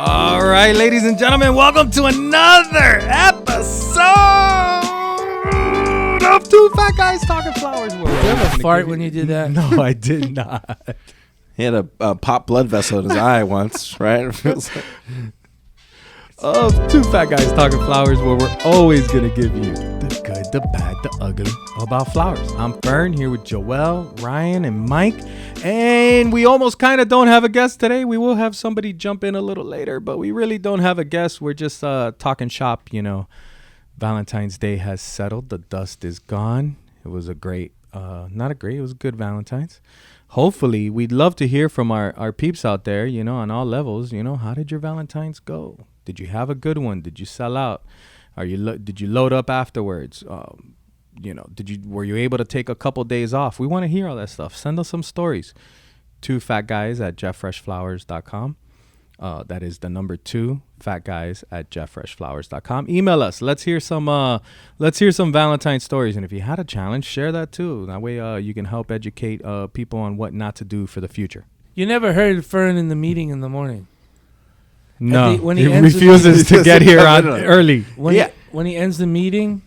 All right, ladies and gentlemen, welcome to another episode of Two Fat Guys Talking Flowers. Did you have a fart when you did that? No, I did not. He had a pop blood vessel in his eye once, right? It feels like... Of Two Fat Guys Talking Flowers, where we're always going to give you the good, the bad, the ugly about flowers. I'm Fern here with Joel, Ryan, and Mike. And we almost kind of don't have a guest today. We will have somebody jump in a little later, but we really don't have a guest. We're just talking shop, you know. Valentine's Day has settled. The dust is gone. It was a great, it was a good Valentine's. Hopefully, we'd love to hear from our peeps out there, you know, on all levels. You know, how did your Valentine's go? Did you have a good one? Did you sell out? Did you load up afterwards? You know, were you able to take a couple days off? We want to hear all that stuff. Send us some stories. 2fatguys@jefffreshflowers.com. That is the number 2 fatguys@jefffreshflowers.com. Email us. Let's hear some Valentine stories. And if you had a challenge, share that too. That way you can help educate people on what not to do for the future. You never heard Fern in the meeting in the morning. No, when he ends refuses to get here early. When he ends the meeting,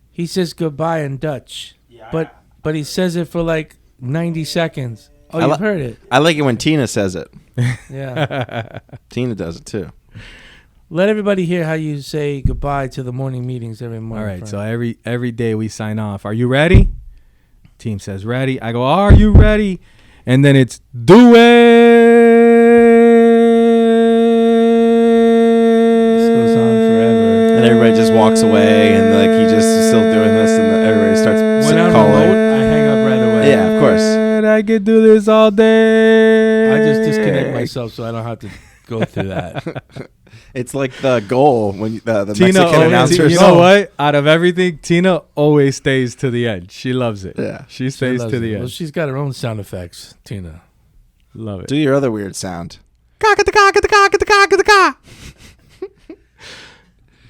he says goodbye in Dutch. Yeah. But he says it for like 90 seconds. Oh, you've heard it. I like it when Tina says it. Yeah. Tina does it too. Let everybody hear how you say goodbye to the morning meetings every morning. All right, Fern. so every day we sign off. Are you ready? Team says ready. I go, are you ready? And then it's do it. And everybody just walks away, and like he just is still doing this, and everybody starts calling. I hang up right away. Yeah, of course. I could do this all day. I just disconnect myself so I don't have to go through that. It's like the goal when the Tina Mexican announcers. You know what? Out of everything, Tina always stays to the end. She loves it. Yeah, she stays to the end. Well, she's got her own sound effects, Tina. Love it. Do your other weird sound.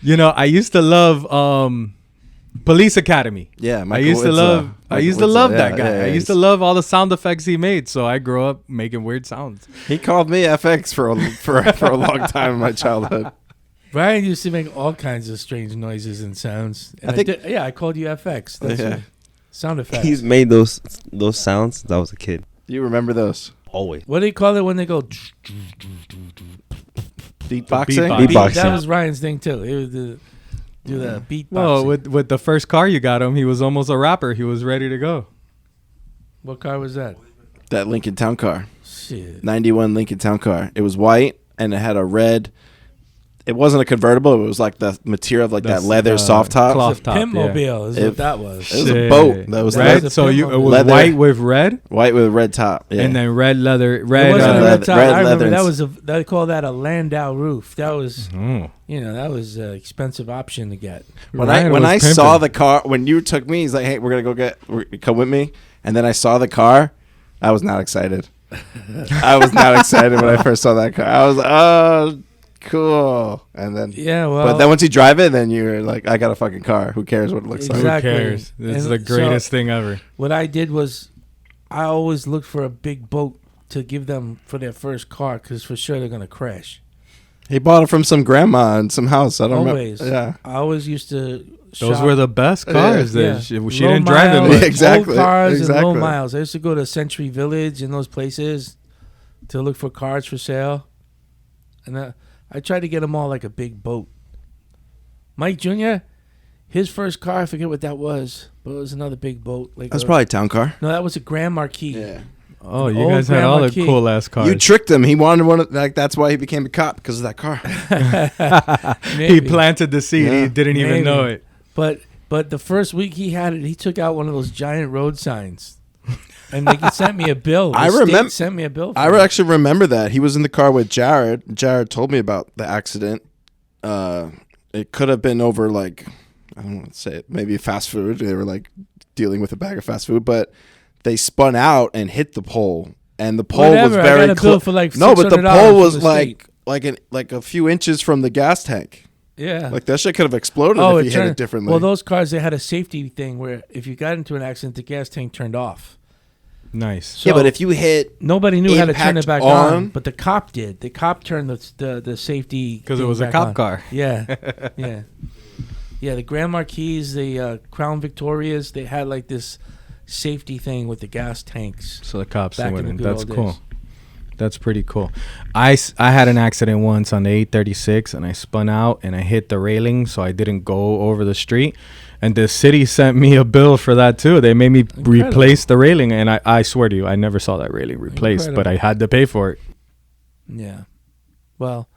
You know, I used to love Police Academy. Yeah, I used to love that guy. I used to love all the sound effects he made. So I grew up making weird sounds. He called me FX for a long time in my childhood. Ryan used to make all kinds of strange noises and sounds. And I called you FX. That's sound effects. He's made those sounds since I was a kid. Do you remember those? Always. What do you call it when they go? Beatboxing. That was Ryan's thing too. He would do the beatboxing. Well, with the first car you got him, he was almost a rapper. He was ready to go. What car was that? That Lincoln Town Car. Shit. 91 Lincoln Town Car. It was white and it had a red. It wasn't a convertible. It was like the material of like that leather soft top. Cloth top. Pimpmobile is what that was. It was a boat. That was red. So it was leather, white with red? White with a red top. Yeah. And then red leather. It wasn't a red top. I remember leather. they call that a Landau roof. That was, that was an expensive option to get. When I saw the car, when you took me, he's like, hey, we're going to come with me. And then I saw the car. I was not excited. I was not excited when I first saw that car. I was like, oh, cool. And then but then once you drive it, then you're like, I got a fucking car. Who cares what it looks like? Who cares? This is the greatest thing ever. What I did was I always looked for a big boat to give them for their first car because for sure they're going to crash. He bought it from some grandma in some house. I don't remember. Yeah. I always used to Those were the best cars. Yeah. She didn't drive them. Yeah, exactly. Old cars and low miles. I used to go to Century Village and those places to look for cars for sale. And I tried to get them all like a big boat. Mike Jr., his first car, I forget what that was, but it was another big boat. Like That's probably a town car. No, that was a Grand Marquis. Yeah. Oh, you guys had all the cool ass cars. You tricked him. He wanted one. That's why he became a cop, because of that car. He planted the seed. Yeah. He didn't even know it. But the first week he had it, he took out one of those giant road signs. And they sent me a bill. Sent me a bill. I actually remember that. He was in the car with Jared. Jared told me about the accident. It could have been over, like, I don't want to say it, maybe fast food. They were like dealing with a bag of fast food, but they spun out and hit the pole, and the pole was very close. Like no, but the pole was like a few inches from the gas tank. Yeah, like that shit could have exploded if you hit it differently. Well, those cars, they had a safety thing where if you got into an accident, the gas tank turned off. Nice. So yeah, but if you hit nobody knew how to turn impact it back on- on, but the cop did. The cop turned the safety Because it thing was a back cop on. car. Yeah, yeah, yeah. The Grand Marquis, the Crown Victorias, they had like this safety thing with the gas tanks. So the cops Back in went the in. good That's old cool. days. That's pretty cool. I had an accident once on the 836 and I spun out and I hit the railing, so I didn't go over the street. And the city sent me a bill for that too. They made me replace the railing, and I swear to you, I never saw that railing replaced, but I had to pay for it. Yeah. Well,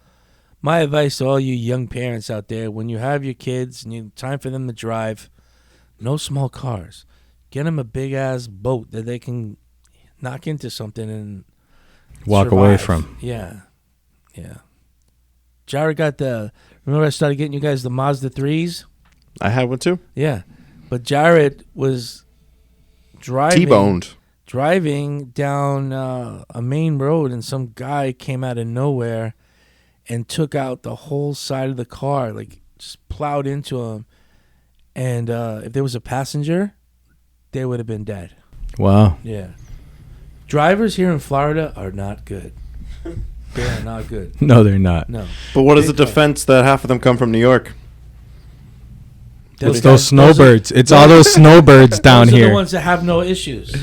my advice to all you young parents out there, when you have your kids and it's time for them to drive, no small cars. Get them a big-ass boat that they can knock into something and Walk survive. away from. Yeah. Yeah. Jared got remember I started getting you guys the Mazda 3s? I had one too. Yeah. But Jared was driving down a main road, and some guy came out of nowhere and took out the whole side of the car, like just plowed into him. And if there was a passenger, they would have been dead. Wow. Yeah. Drivers here in Florida are not good. They are not good. No, they're not. No. But what is the defense that half of them come from New York? It's those snowbirds. It's all those snowbirds down those are here. the ones that have no issues.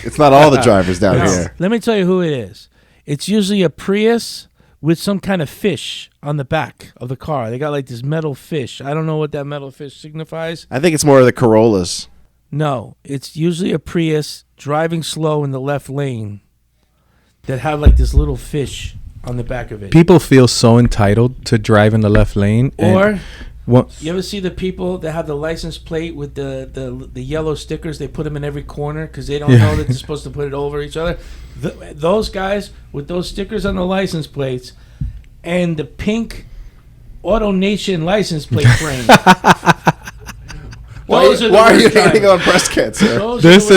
It's not all the drivers down No. here. Let me tell you who it is. It's usually a Prius with some kind of fish on the back of the car. They got like this metal fish. I don't know what that metal fish signifies. I think it's more of the Corollas. No, it's usually a Prius driving slow in the left lane that have like this little fish on the back of it. People feel so entitled to drive in the left lane. Or what? you ever see the people that have the license plate with the yellow stickers? They put them in every corner because they don't know that they're supposed to put it over each other. Those guys with those stickers on the license plates and the pink AutoNation license plate frame. Why are you hating on breast cancer? This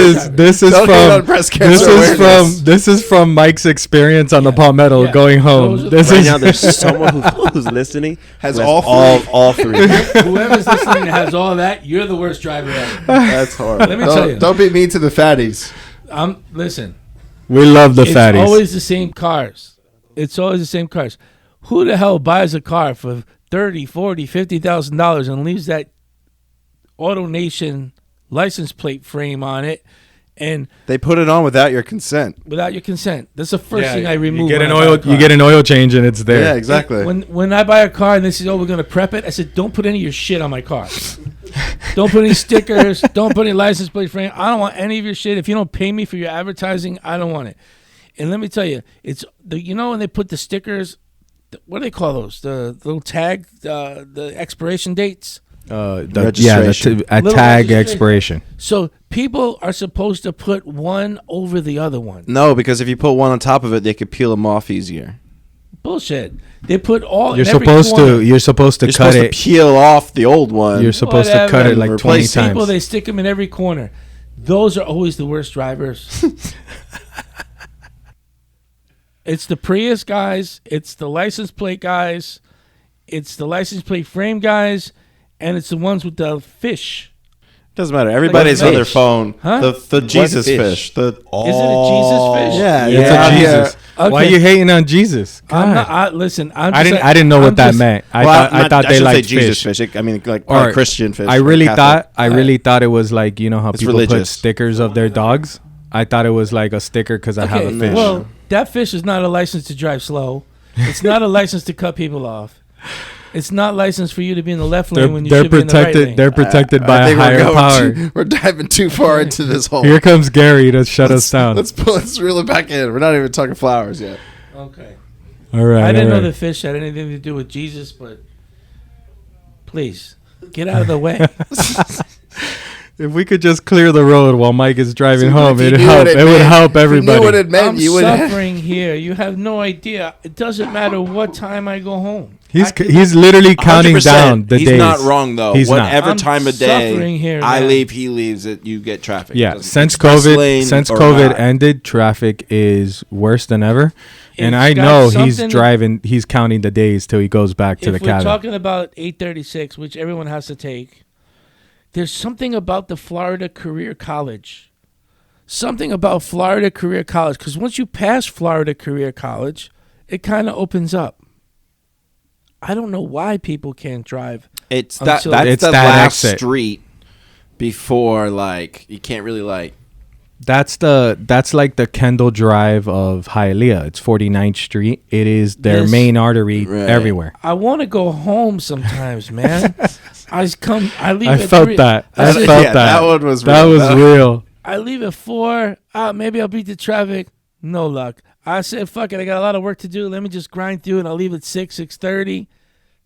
is from Mike's experience on the Palmetto going home. Right now, there's someone who's listening Has who all three. Whoever's listening that has all that, you're the worst driver ever. That's horrible. Let me tell you. Don't be mean to the fatties. Listen. We love the fatties. It's always the same cars. Who the hell buys a car for $30,000, $40,000, $50,000 and leaves that AutoNation license plate frame on it, and they put it on without your consent. That's the first thing I remove. You get an oil change and it's there. Yeah, exactly. When I buy a car and they say, "Oh, we're gonna prep it," I said, "Don't put any of your shit on my car. Don't put any stickers. Don't put any license plate frame. I don't want any of your shit. If you don't pay me for your advertising, I don't want it." And let me tell you, it's when they put the stickers, what do they call those? The little tag, the expiration dates. A Little tag registration. expiration. So people are supposed to put one over the other one. No, because if you put one on top of it, they could peel them off easier. Bullshit. They put all. You're supposed to cut it. Peel off the old one. You're supposed to cut it like 20 times. People, they stick them in every corner. Those are always the worst drivers. It's the Prius guys. It's the license plate guys. It's the license plate frame guys. And it's the ones with the fish. Doesn't matter. Everybody's on their phone. Huh? The Jesus fish. Is it a Jesus fish? Yeah, it's a Jesus. Okay. Why are you hating on Jesus? Listen, I didn't know what that meant. I thought they liked Jesus fish. I mean, like or Christian fish. I really thought it was like, how people put stickers of their dogs. I thought it was like a sticker because I have a fish. Well, that fish is not a license to drive slow. It's not a license to cut people off. It's not licensed for you to be in the left lane when you should be in the right lane. They're protected by a higher power. We're diving too far into this hole. Here comes Gary to shut us down. Let's reel it back in. We're not even talking flowers yet. Okay. All right. I didn't know the fish had anything to do with Jesus, but please get out of the way. If we could just clear the road while Mike is driving home, it would help everybody. If you knew what it meant, I'm suffering here. You have no idea. It doesn't matter what time I go home. He's literally counting 100%. down the days. He's not wrong though. Whatever I'm time of day suffering here, I man. leave, he leaves. You get traffic. Yeah, since COVID ended, traffic is worse than ever. And I know he's driving. He's counting the days till he goes back to the cabin. If we're talking about 836, which everyone has to take, there's something about the Florida Career College. something about Florida Career College, because once you pass Florida Career College, it kind of opens up. I don't know why people can't drive. That's the that last exit. street before, like, you can't really, like. That's like the Kendall Drive of Hialeah. It's 49th Street. It is their main artery everywhere. I want to go home sometimes, man. I leave. I felt that. I felt that. That one was real. That was real. I leave at 4. Maybe I'll beat the traffic. No luck. I said, fuck it. I got a lot of work to do. Let me just grind through, and I'll leave at 6:30.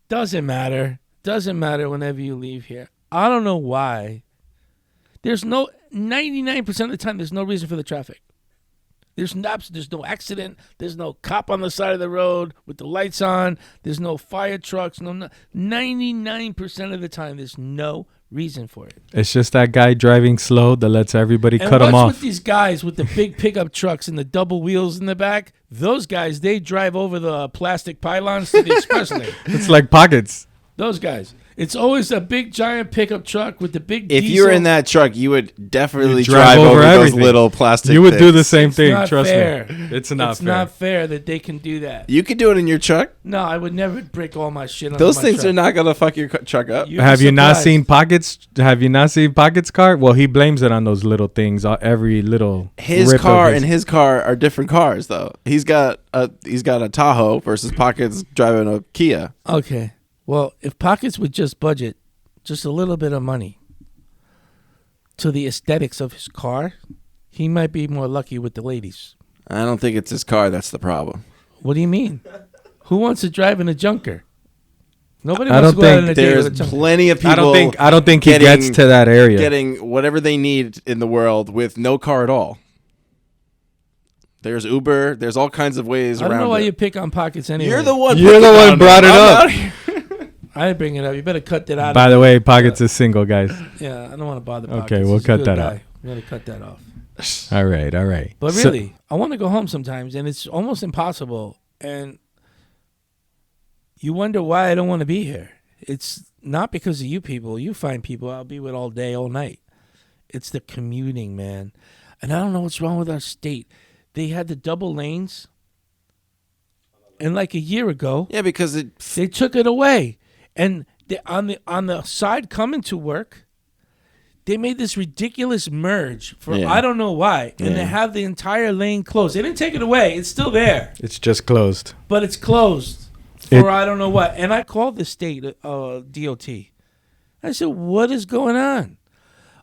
Doesn't matter. Doesn't matter whenever you leave here. I don't know why. There's 99% of the time, there's no reason for the traffic. There's no accident. There's no cop on the side of the road with the lights on. There's no fire trucks. 99% of the time, there's no reason for it. It's just that guy driving slow that lets everybody cut him off. off. With these guys with the big pickup trucks and the double wheels in the back, those guys, they drive over the plastic pylons to the express lane. It's like pockets. Those guys. It's always a big giant pickup truck with the big If diesel. you were in that truck, you would definitely drive drive over everything. those little plastic You would do the things. same It's thing, not trust fair. me. It's not It's fair. not fair that they can do that. You could do it in your truck. No, I would never break all my shit on Those my things truck. are not going to fuck your truck up. You'd be Have you not surprised. seen Pockets? Have you not seen Pockets' car? Well, he blames it on those little things. Every little His rip car of and his car are different cars, though. He's got a Tahoe versus Pockets driving a Kia. Okay. Well, if Pockets would just budget just a little bit of money to the aesthetics of his car, he might be more lucky with the ladies. I don't think it's his car that's the problem. What do you mean? Who wants to drive in a junker? Nobody I wants don't to go out think on a date There's with a junker. plenty of people. I don't think he gets to that area. Getting whatever they need in the world with no car at all. There's Uber. There's all kinds of ways I around don't know why it. you pick on Pockets anyway. You're the one. You're the picking one on brought him. it I'm up. out here. I didn't bring it up. You better cut that out. By the way, Pockets is single, guys. Yeah, I don't want to bother Pockets. Okay, we'll He's a cut good that guy. out. We got to cut that off. All right. But So- really, I want to go home sometimes, and it's almost impossible. And you wonder why I don't want to be here. It's not because of you people. You find people I'll be with all day, all night. It's the commuting, man. And I don't know what's wrong with our state. They had the double lanes, and like a year ago, Yeah, because they took it away. And on the side coming to work, they made this ridiculous merge for Yeah. I don't know why. And Yeah. they have the entire lane closed. They didn't take it away. It's still there, It's just closed. but it's closed for I don't know what. And I called the state DOT. I said, what is going on?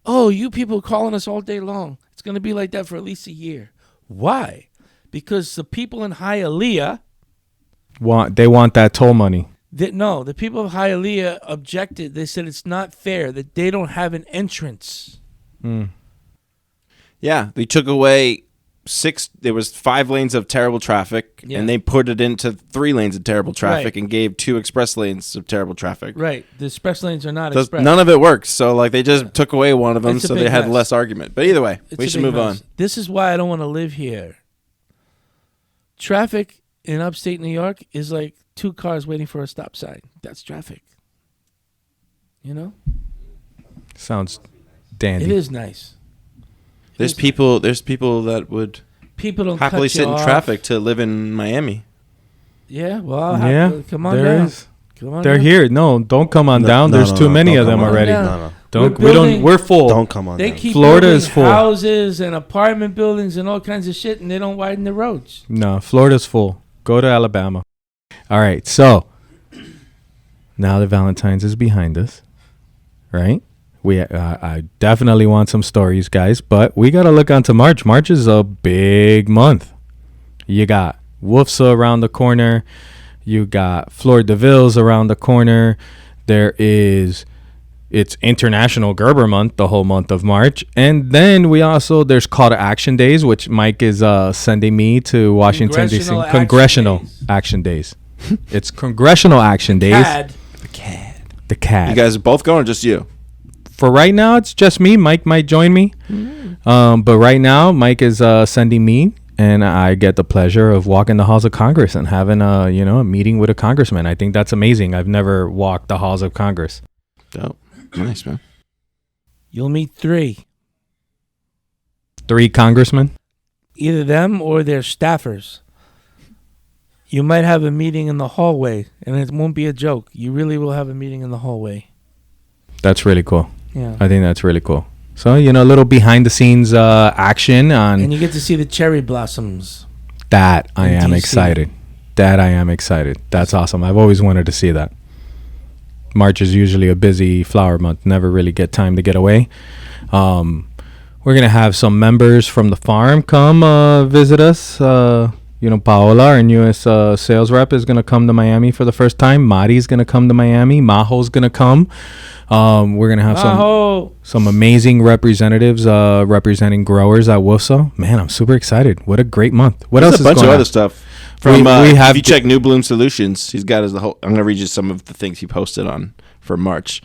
Oh, you people calling us all day long. It's going to be like that for at least a year. Why? Because the people in Hialeah, They want that toll money. the people of Hialeah objected. They said it's not fair that they don't have an entrance. yeah, they took away 6. There was 5 lanes of terrible traffic, Yeah. and they put it into 3 lanes of terrible traffic Right. and gave 2 express lanes of terrible traffic. Right. The express lanes are not Those- express. None of it works. So like they just took away one of them, It's a so big they had mess. less argument. But either way, It's we a should big move mess. on. This is why I don't want to live here. Traffic in upstate New York is like 2 cars waiting for a stop sign. That's traffic. You know? Sounds dandy. It is nice. There's people that would People don't happily cut you sit in off. traffic to live in Miami. Yeah, well, I'll have Yeah, to come on there down. is. Come on They're down. here. No, don't come on No, down. no, There's no, too no, many don't of them come on already. down. No. Don't We're building- we're full. Don't come on They down. keep Florida building is full. houses and apartment buildings and all kinds of shit, and they don't widen the roads. No, Florida's full. Go to Alabama. All right, so now that Valentine's is behind us, right? I definitely want some stories, guys, but we got to look onto March. March is a big month. You got WFFSA around the corner. You got Fleur de Villes around the corner. It's International Gerbera Month, the whole month of March. And then there's Call to Action Days, which Mike is sending me to Washington, D.C. Congressional Action Days. It's Congressional Action Days. CAD. The CAD. You guys are both going, or just you? For right now, it's just me. Mike might join me. But right now, Mike is sending me, and I get the pleasure of walking the halls of Congress and having a meeting with a congressman. I think that's amazing. I've never walked the halls of Congress. Dope. Nice, man. You'll meet 3. 3 congressmen. Either them or their staffers. You might have a meeting in the hallway, and it won't be a joke. You really will have a meeting in the hallway. That's really cool. Yeah. I think that's really cool. So, a little behind the scenes action on And you get to see the cherry blossoms. that. I in am DC. excited. That's awesome. I've always wanted to see that. March is usually a busy flower month. Never really get time to get away. We're going to have some members from the farm come visit us. Paola, our newest sales rep, is going to come to Miami for the first time. Mari's going to come to Miami. Majo's going to come. We're going to have some amazing representatives representing growers at WFSA. Man, I'm super excited. What a great month. What else is going on? There's a bunch of other stuff. From, we have if you check New Bloom Solutions, he's got his whole. I'm going to read you some of the things he posted on for March.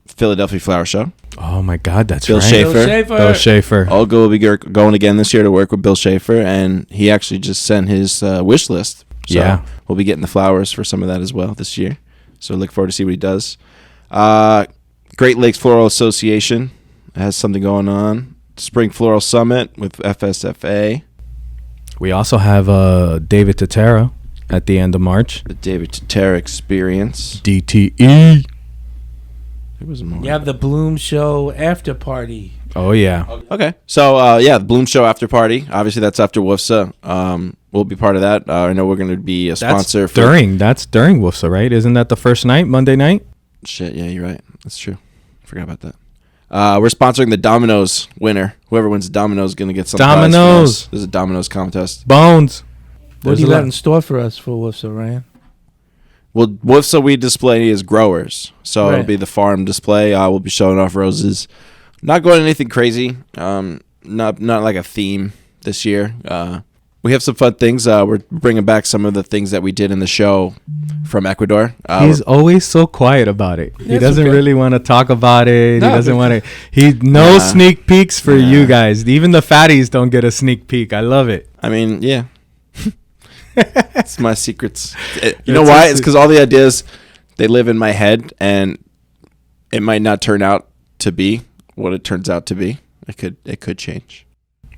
Philadelphia Flower Show. Oh my God, that's Bill right. Schaefer. Bill Schaefer. Olga will be going again this year to work with Bill Schaefer, and he actually just sent his wish list. So Yeah. we'll be getting the flowers for some of that as well this year. So look forward to see what he does. Great Lakes Floral Association has something going on. Spring Floral Summit with FSFA. We also have David Tatera at the end of March. The David Tatera Experience. DTE. There was more. You have the Bloom Show after party. Oh yeah. Okay. So, the Bloom Show after party. Obviously, that's after WFSA. We'll be part of that. I know we're going to be a sponsor. That's during WFSA, right? Isn't that the first night, Monday night? Shit, yeah, you're right. That's true. Forgot about that. We're sponsoring the Domino's winner. Whoever wins Domino's is going to get some prize from Domino's. us. There's a Domino's contest. Bones. What do you got in store for us for WFSA, Ryan? Well, WFSA we display as growers. So Right. it'll be the farm display. We'll be showing off roses. Not going anything crazy. Not like a theme this year. We have some fun things. We're bringing back some of the things that we did in the show from Ecuador. He's always so quiet about it. He That's doesn't okay. really want to talk about it. No, He doesn't but- want to. No Nah. sneak peeks for you Nah. guys. Even the fatties don't get a sneak peek. I love it. I mean, yeah. It's my secrets. You know It's why? a It's because all the ideas, they live in my head, and it might not turn out to be what it turns out to be. It could change.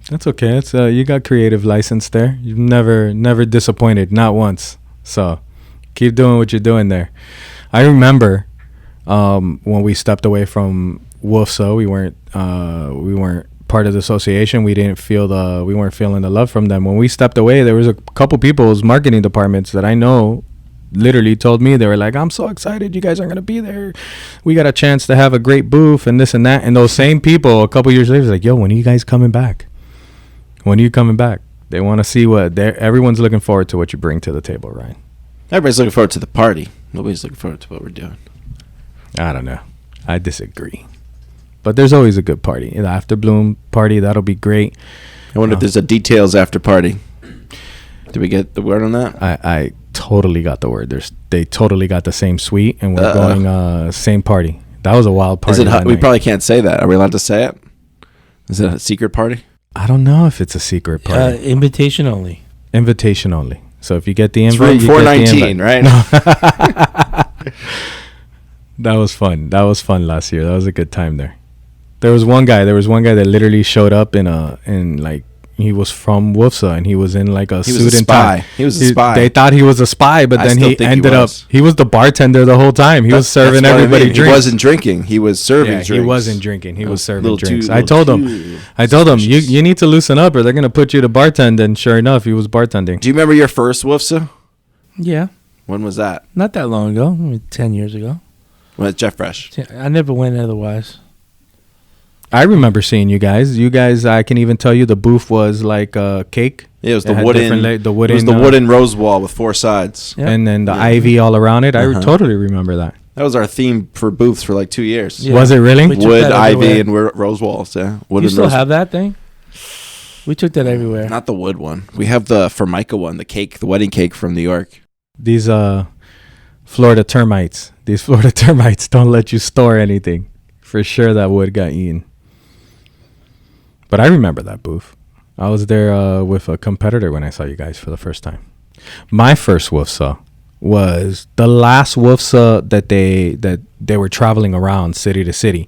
That's okay. It's you got creative license there. You've never disappointed, not once. So keep doing what you're doing there. I remember when we stepped away from WFSA, we weren't part of the association. We weren't feeling the love from them. When we stepped away, there was a couple people's marketing departments that I know literally told me, they were like, I'm so excited you guys are going to be there. We got a chance to have a great booth and this and that. And those same people a couple years later was like, yo, when are you guys coming back? When are you coming back? They want to see everyone's looking forward to what you bring to the table, Ryan. Everybody's looking forward to the party. Nobody's looking forward to what we're doing. I don't know. I disagree. But there's always a good party. The After Bloom party, that'll be great. I wonder if there's a details after party. Did we get the word on that? I totally got the word. They totally got the same suite, and we're going same party. That was a wild party. Is it? We probably can't say that. Are we allowed to say it? Is it a secret party? I don't know if it's a secret party. Invitation only. Invitation only. So if you get the It's invite, room you get the 419, invite. right? That was fun. That was fun last year. That was a good time there. There was one guy that literally showed up he was from WFSA, and he was in like a suit and tie. He was a spy. They thought he was a spy, but I then still he think ended up. was. He was the bartender the whole time. He was serving That's what I everybody mean. drinks. He wasn't drinking. He was serving drinks. He wasn't drinking. He was serving drinks. I little told him, you need to loosen up, or they're gonna put you to bartend. And sure enough, he was bartending. Do you remember your first WFSA? Yeah. When was that? Not that long ago. 10 years ago. When at Jeff Fresh. I never went otherwise. I remember seeing you guys. I can even tell you the booth was like cake. Yeah, it was It had different the wooden rose wall with 4 sides. Yeah. and then the ivy all around it. Uh-huh. I totally remember that. That was our theme for booths for like 2 years. Yeah. Was it really? We took Wood, that ivy, everywhere. and rose walls. Yeah, wood Do you and still rose. have that thing? We took that everywhere. Not the wood one. We have the Formica one, the cake, the wedding cake from New York. These Florida termites. These Florida termites don't let you store anything. For sure that wood got eaten. But I remember that booth. I was there with a competitor when I saw you guys for the first time. My first WFSA was the last WFSA that they were traveling around city to city.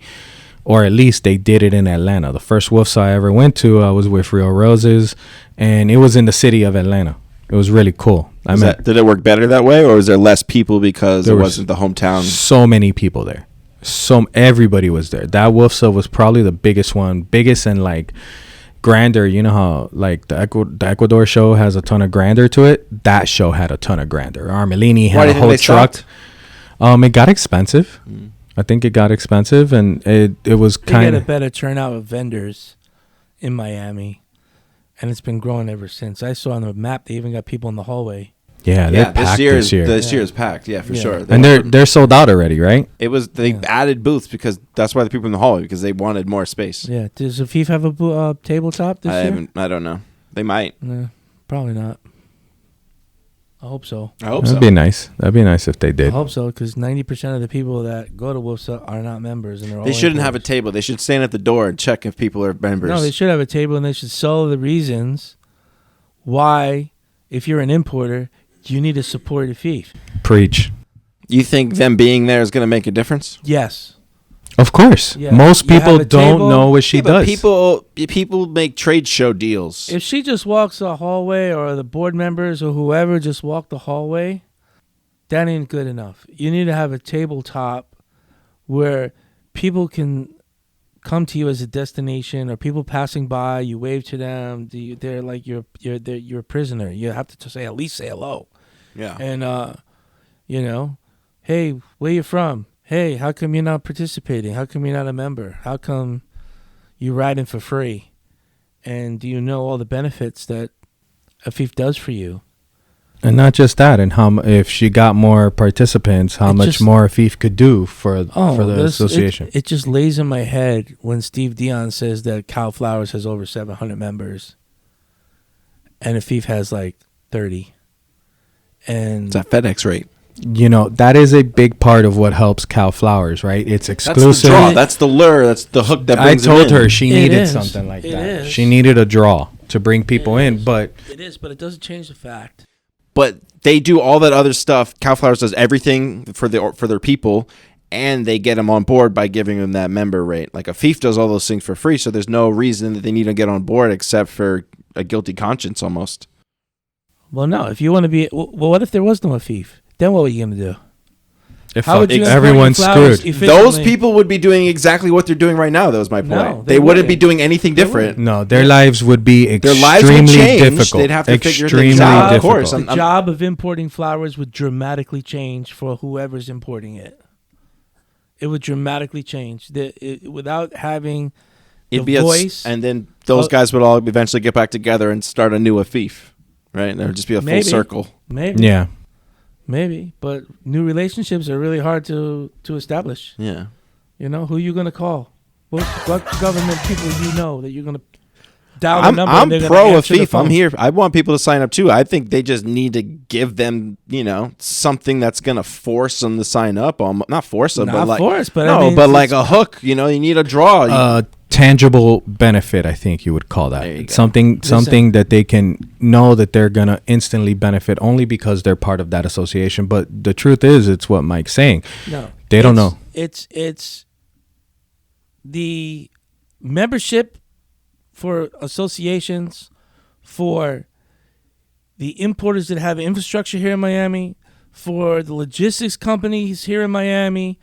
or at least they did it in Atlanta. The first WFFSA I ever went to, I was with Real Roses, and it was in the city of Atlanta. It was really cool. Did it work better that way, or was there less people because it wasn't the hometown? So many people there. Everybody was there. That WFFSA was probably the biggest and like grander. You know how like the Ecuador show has a ton of grandeur to it? That show had a ton of grandeur. Armelini had a whole truck. It got expensive. I think it got expensive, and it was kind of... They get a better turnout of vendors in Miami, and it's been growing ever since. I saw on the map they even got people in the hallway. Yeah, they're packed this year. This year is packed, for sure. And they're sold out already, right? They added booths because that's why the people in the hallway, because they wanted more space. Yeah. Does Afif have a tabletop this year? I don't know. They might. No, probably not. I hope so. That'd be nice. That'd be nice if they did. I hope so, because 90% of the people that go to WFFSA are not members, and they shouldn't have a table. They should stand at the door and check if people are members. No, they should have a table, and they should sell the reasons why, if you're an importer, you need to support Afif. Preach. You think them being there is going to make a difference? Yes. Of course. Yeah. Most people don't know what she does. People make trade show deals. If she just walks the hallway, or the board members or whoever just walk the hallway, that ain't good enough. You need to have a tabletop where people can come to you as a destination, or people passing by, you wave to them. They're like you're a prisoner. You have to at least say hello. Yeah. And hey, where you from? Hey, how come you're not participating? How come you're not a member? How come you're riding for free? And do you know all the benefits that Afif does for you? And not just that, and if she got more participants, how much more Afif could do for the association. It just lays in my head when Steve Dion says that Cal Flowers has over 700 members, and Afif has like 30. And it's a FedEx rate. You know, that is a big part of what helps Cal Flowers, right? It's exclusive. That's the draw. That's the lure. That's the hook that brings I told her she needed something like that. She needed a draw to bring people in, but... It is, but it doesn't change the fact. But they do all that other stuff. Cal Flowers does everything for their people, and they get them on board by giving them that member rate. Like Afif does all those things for free, so there's no reason that they need to get on board except for a guilty conscience almost. Well, no. If you want to be... Well, what if there was no Afif? Then what were you going to do? How would everyone's screwed. Those people would be doing exactly what they're doing right now. That was my point. No, they wouldn't be doing anything different. No, their lives would be extremely difficult. They'd have to figure things out. Of course, the job of importing flowers would dramatically change for whoever's importing it. It would dramatically change without having the voice. And then those guys would all eventually get back together and start a new Afif, right? And there would just be a full circle. Maybe. Yeah. Maybe, but new relationships are really hard to establish. Yeah. You know, who you going to call? What government people you know that you're going to dial the number? I'm pro Afif. I'm here. I want people to sign up too. I think they just need to give them, something that's going to force them to sign up. Not force them, but like... force, but no, but like a hook. You need a draw. Tangible benefit, I think you would call that. Something that they can know that they're going to instantly benefit only because they're part of that association. But the truth is, it's what Mike's saying. No. They don't know. It's the membership for associations, for the importers that have infrastructure here in Miami, for the logistics companies here in Miami,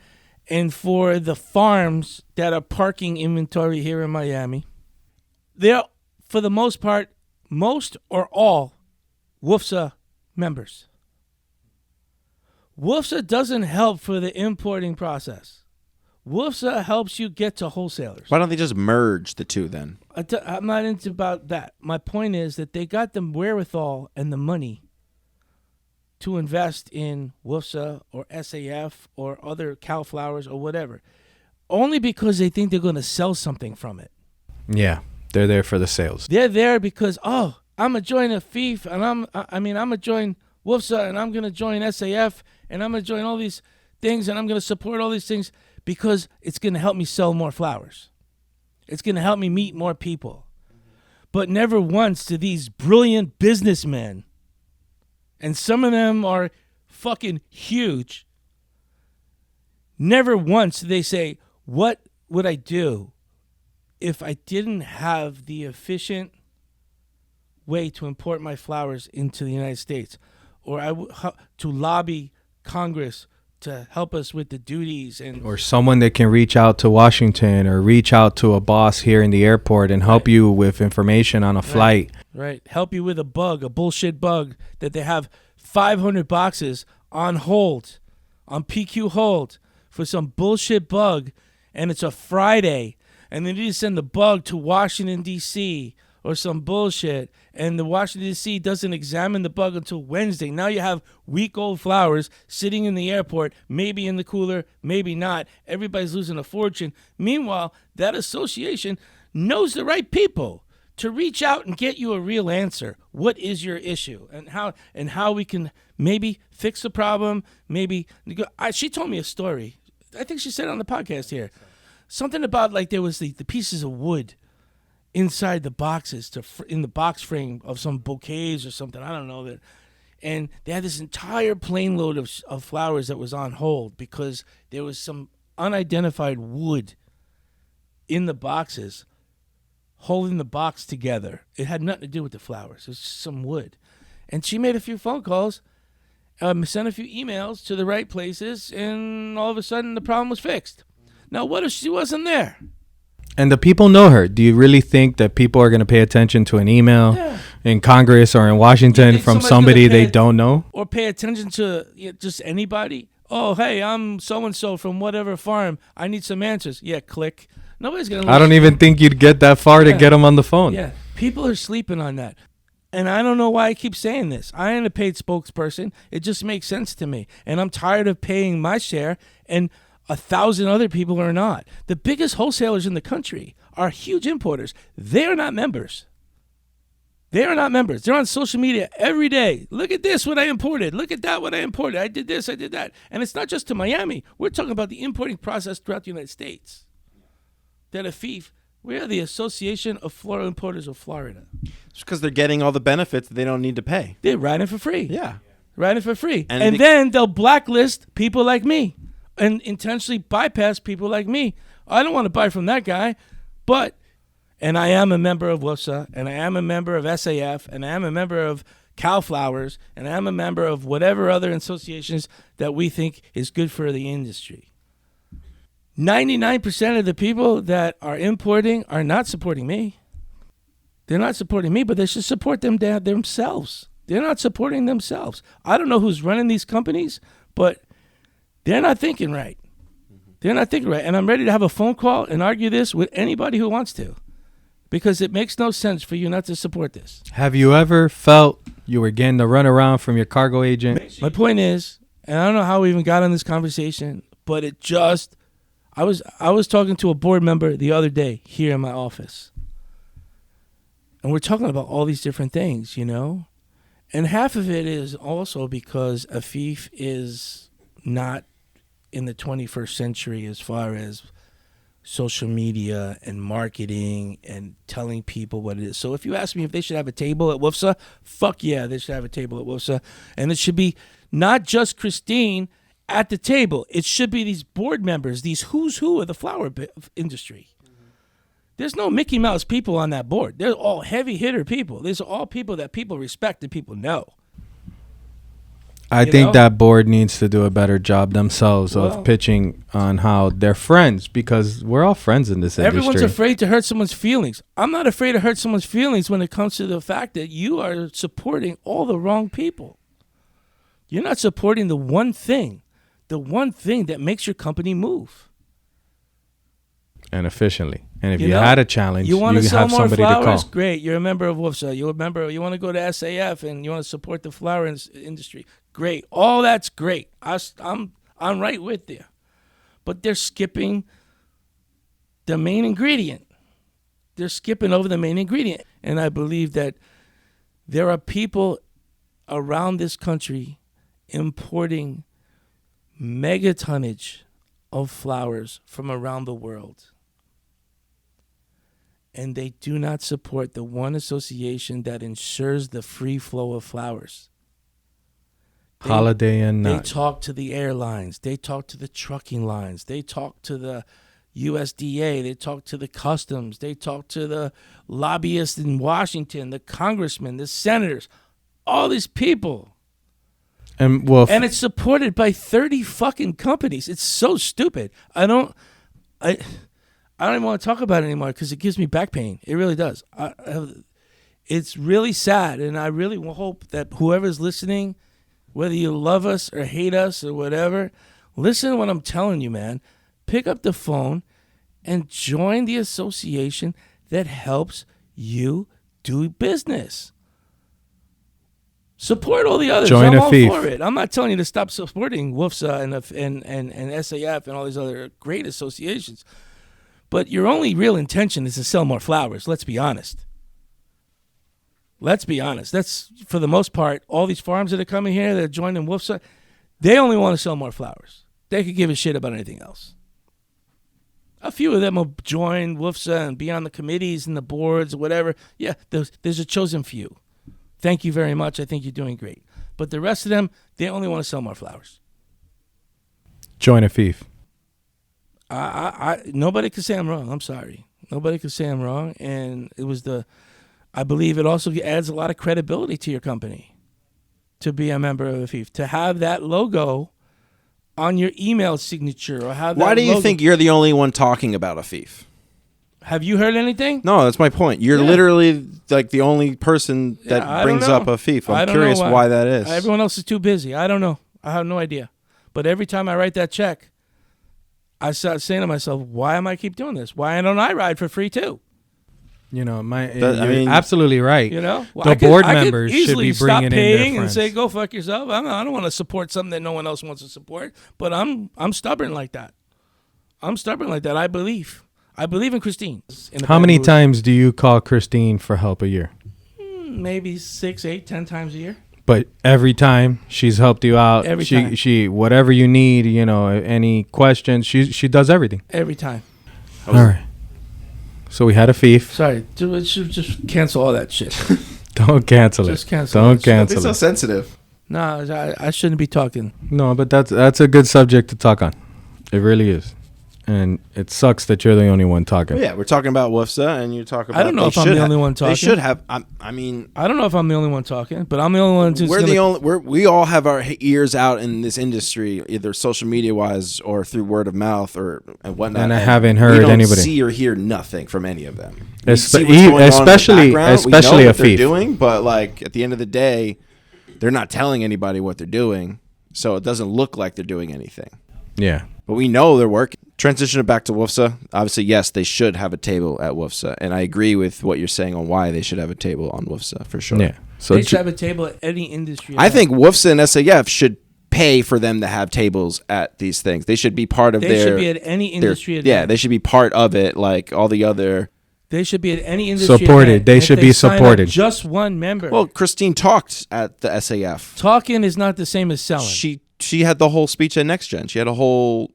and for the farms that are parking inventory here in Miami. They're, for the most part, most or all WFFSA members. WFFSA doesn't help for the importing process. WFFSA helps you get to wholesalers. Why don't they just merge the two then? I'm not into about that. My point is that they got the wherewithal and the money to invest in WFFSA or SAF or other Cal Flowers or whatever, only because they think they're going to sell something from it. Yeah, they're there for the sales. They're there because, I'm going to join Afif, and I'm going to join WFFSA, and I'm going to join SAF, and I'm going to join all these things, and I'm going to support all these things because it's going to help me sell more flowers. It's going to help me meet more people. But never once do these brilliant businessmen, and some of them are fucking huge, never once do they say, what would I do if I didn't have the efficient way to import my flowers into the United States, or to lobby Congress to help us with the duties, or someone that can reach out to Washington or reach out to a boss here in the airport and help you with information on a flight. Right. Help you with a bullshit bug that they have 500 boxes on hold, on PQ hold for some bullshit bug, and it's a Friday, and they need to send the bug to Washington, D.C., or some bullshit, and the Washington, D.C. doesn't examine the bug until Wednesday. Now you have week-old flowers sitting in the airport, maybe in the cooler, maybe not. Everybody's losing a fortune. Meanwhile, that association knows the right people to reach out and get you a real answer. What is your issue? And how we can maybe fix the problem, maybe... She told me a story. I think she said it on the podcast here. Something about like there was the pieces of wood inside the boxes in the box frame of some bouquets or something. I don't know that. And they had this entire plane load of flowers that was on hold because there was some unidentified wood in the boxes holding the box together. It had nothing to do with the flowers. It was just some wood. And she made a few phone calls, sent a few emails to the right places, and all of a sudden the problem was fixed. Now, what if she wasn't there? And the people know her. Do you really think that people are going to pay attention to an email in Congress or in Washington from somebody they don't know? Or pay attention to just anybody? Oh, hey, I'm so-and-so from whatever farm. I need some answers. Yeah, click. Nobody's going to listen. I don't even think you'd get that far to get them on the phone. Yeah, people are sleeping on that. And I don't know why I keep saying this. I ain't a paid spokesperson. It just makes sense to me. And I'm tired of paying my share, and 1,000 other people are not. The biggest wholesalers in the country are huge importers. They are not members. They are not members. They're on social media every day. Look at this, what I imported. Look at that, what I imported. I did this, I did that. And it's not just to Miami. We're talking about the importing process throughout the United States. That AFIF, we are the Association of Floral Importers of Florida. It's because they're getting all the benefits that they don't need to pay. They're riding for free. Yeah. Riding for free. And then they'll blacklist people like me and intentionally bypass people like me. I don't want to buy from that guy, and I am a member of WFFSA, and I am a member of SAF, and I am a member of Cal Flowers, and I am a member of whatever other associations that we think is good for the industry. 99% of the people that are importing are not supporting me. They're not supporting me, but they should support them themselves. They're not supporting themselves. I don't know who's running these companies, but they're not thinking right. They're not thinking right. And I'm ready to have a phone call and argue this with anybody who wants to, because it makes no sense for you not to support this. Have you ever felt you were getting the runaround from your cargo agent? My point is, and I don't know how we even got on this conversation, but it just, I was talking to a board member the other day here in my office. And we're talking about all these different things, And half of it is also because AFIF is not in the 21st century as far as social media and marketing and telling people what it is. So if you ask me if they should have a table at WFFSA, fuck yeah, they should have a table at WFFSA. And it should be not just Christine at the table. It should be these board members, these who's who of the flower industry. There's no Mickey Mouse people on that board. They're all heavy hitter people. These are all people that people respect and people know. I think that board needs to do a better job themselves of pitching on how they're friends, because we're all friends in this industry. Everyone's afraid to hurt someone's feelings. I'm not afraid to hurt someone's feelings when it comes to the fact that you are supporting all the wrong people. You're not supporting the one thing that makes your company move. And efficiently. And if you had a challenge, you want to sell have more somebody flowers? to call. Great. You're a member of WFFSA. You want to go to SAF and you want to support the flower industry. Great. All that's great. I'm right with you. But they're skipping the main ingredient. They're skipping over the main ingredient. And I believe that there are people around this country importing megatonnage of flowers from around the world. And they do not support the one association that ensures the free flow of flowers. Holiday and They talk to the airlines. They talk to the trucking lines. They talk to the USDA. They talk to the customs. They talk to the lobbyists in Washington, the congressmen, the senators, all these people. And it's supported by 30 fucking companies. It's so stupid. I don't even want to talk about it anymore because it gives me back pain. It really does. It's really sad, and I really hope that whoever's listening, whether you love us or hate us or whatever, listen to what I'm telling you, man. Pick up the phone and join the association that helps you do business. Support all the others. Join I'm a all thief. for it. I'm not telling you to stop supporting WFSA and SAF and all these other great associations. But your only real intention is to sell more flowers. Let's be honest. That's, for the most part, all these farms that are coming here that are joining WFSA, they only want to sell more flowers. They could give a shit about anything else. A few of them will join WFSA and be on the committees and the boards or whatever. Yeah, there's a chosen few. Thank you very much. I think you're doing great. But the rest of them, they only want to sell more flowers. Join a thief. Nobody could say I'm wrong. I'm sorry. Nobody could say I'm wrong. And I believe it also adds a lot of credibility to your company to be a member of a thief, to have that logo on your email signature or have that Why do you logo. think you're the only one talking about a thief? Have you heard anything? No, that's my point. You're literally like the only person that I brings don't know. up a thief. I I'm don't know curious why that is. Everyone else is too busy. I don't know. I have no idea. But every time I write that check, I start saying to myself, why am I keep doing this? Why don't I ride for free too? You know, mean, absolutely right. You know, The board members should be bringing in their paying and friends. say, "Go fuck yourself." I don't want to support something that no one else wants to support. But I'm stubborn like that. I believe in Christine. How many times do you call Christine for help a year? Maybe 6, 8, 10 times a year. But every time she's helped you out, Every time. she whatever you need, you know, any questions, she does everything. Every time. All right. So we had a thief. Sorry, just cancel all that shit. Don't cancel it. Just cancel Don't it. cancel It's so it. sensitive. No, I shouldn't be talking. No, but that's a good subject to talk on. It really is. And it sucks that you're the only one talking. Well, yeah, we're talking about WFSA, and you talk about. I don't know if I'm the only one talking. They should have. I mean, I don't know if I'm the only one talking, but I'm the only one who's we all have our ears out in this industry, either social media wise or through word of mouth or and whatnot. And I haven't heard we don't anybody see or hear nothing from any of them. We see what's especially going on in the background. We know a what they're thief. doing, but like at the end of the day, they're not telling anybody what they're doing, so it doesn't look like they're doing anything. Yeah. But we know they're working. Transition it back to WFSA. Obviously, yes, they should have a table at WFSA, and I agree with what you're saying on why they should have a table on WFSA for sure. Yeah. So they should have a table at any industry. I think WFSA and SAF should pay for them to have tables at these things. They should be part of they their. should be at any industry event. Yeah, they should be part of it, like all the other. They should be at any industry supported. event. They If should be sign up supported. just one member. Well, Christine talked at the SAF. Talking is not the same as selling. She had the whole speech at Next Gen. She had a whole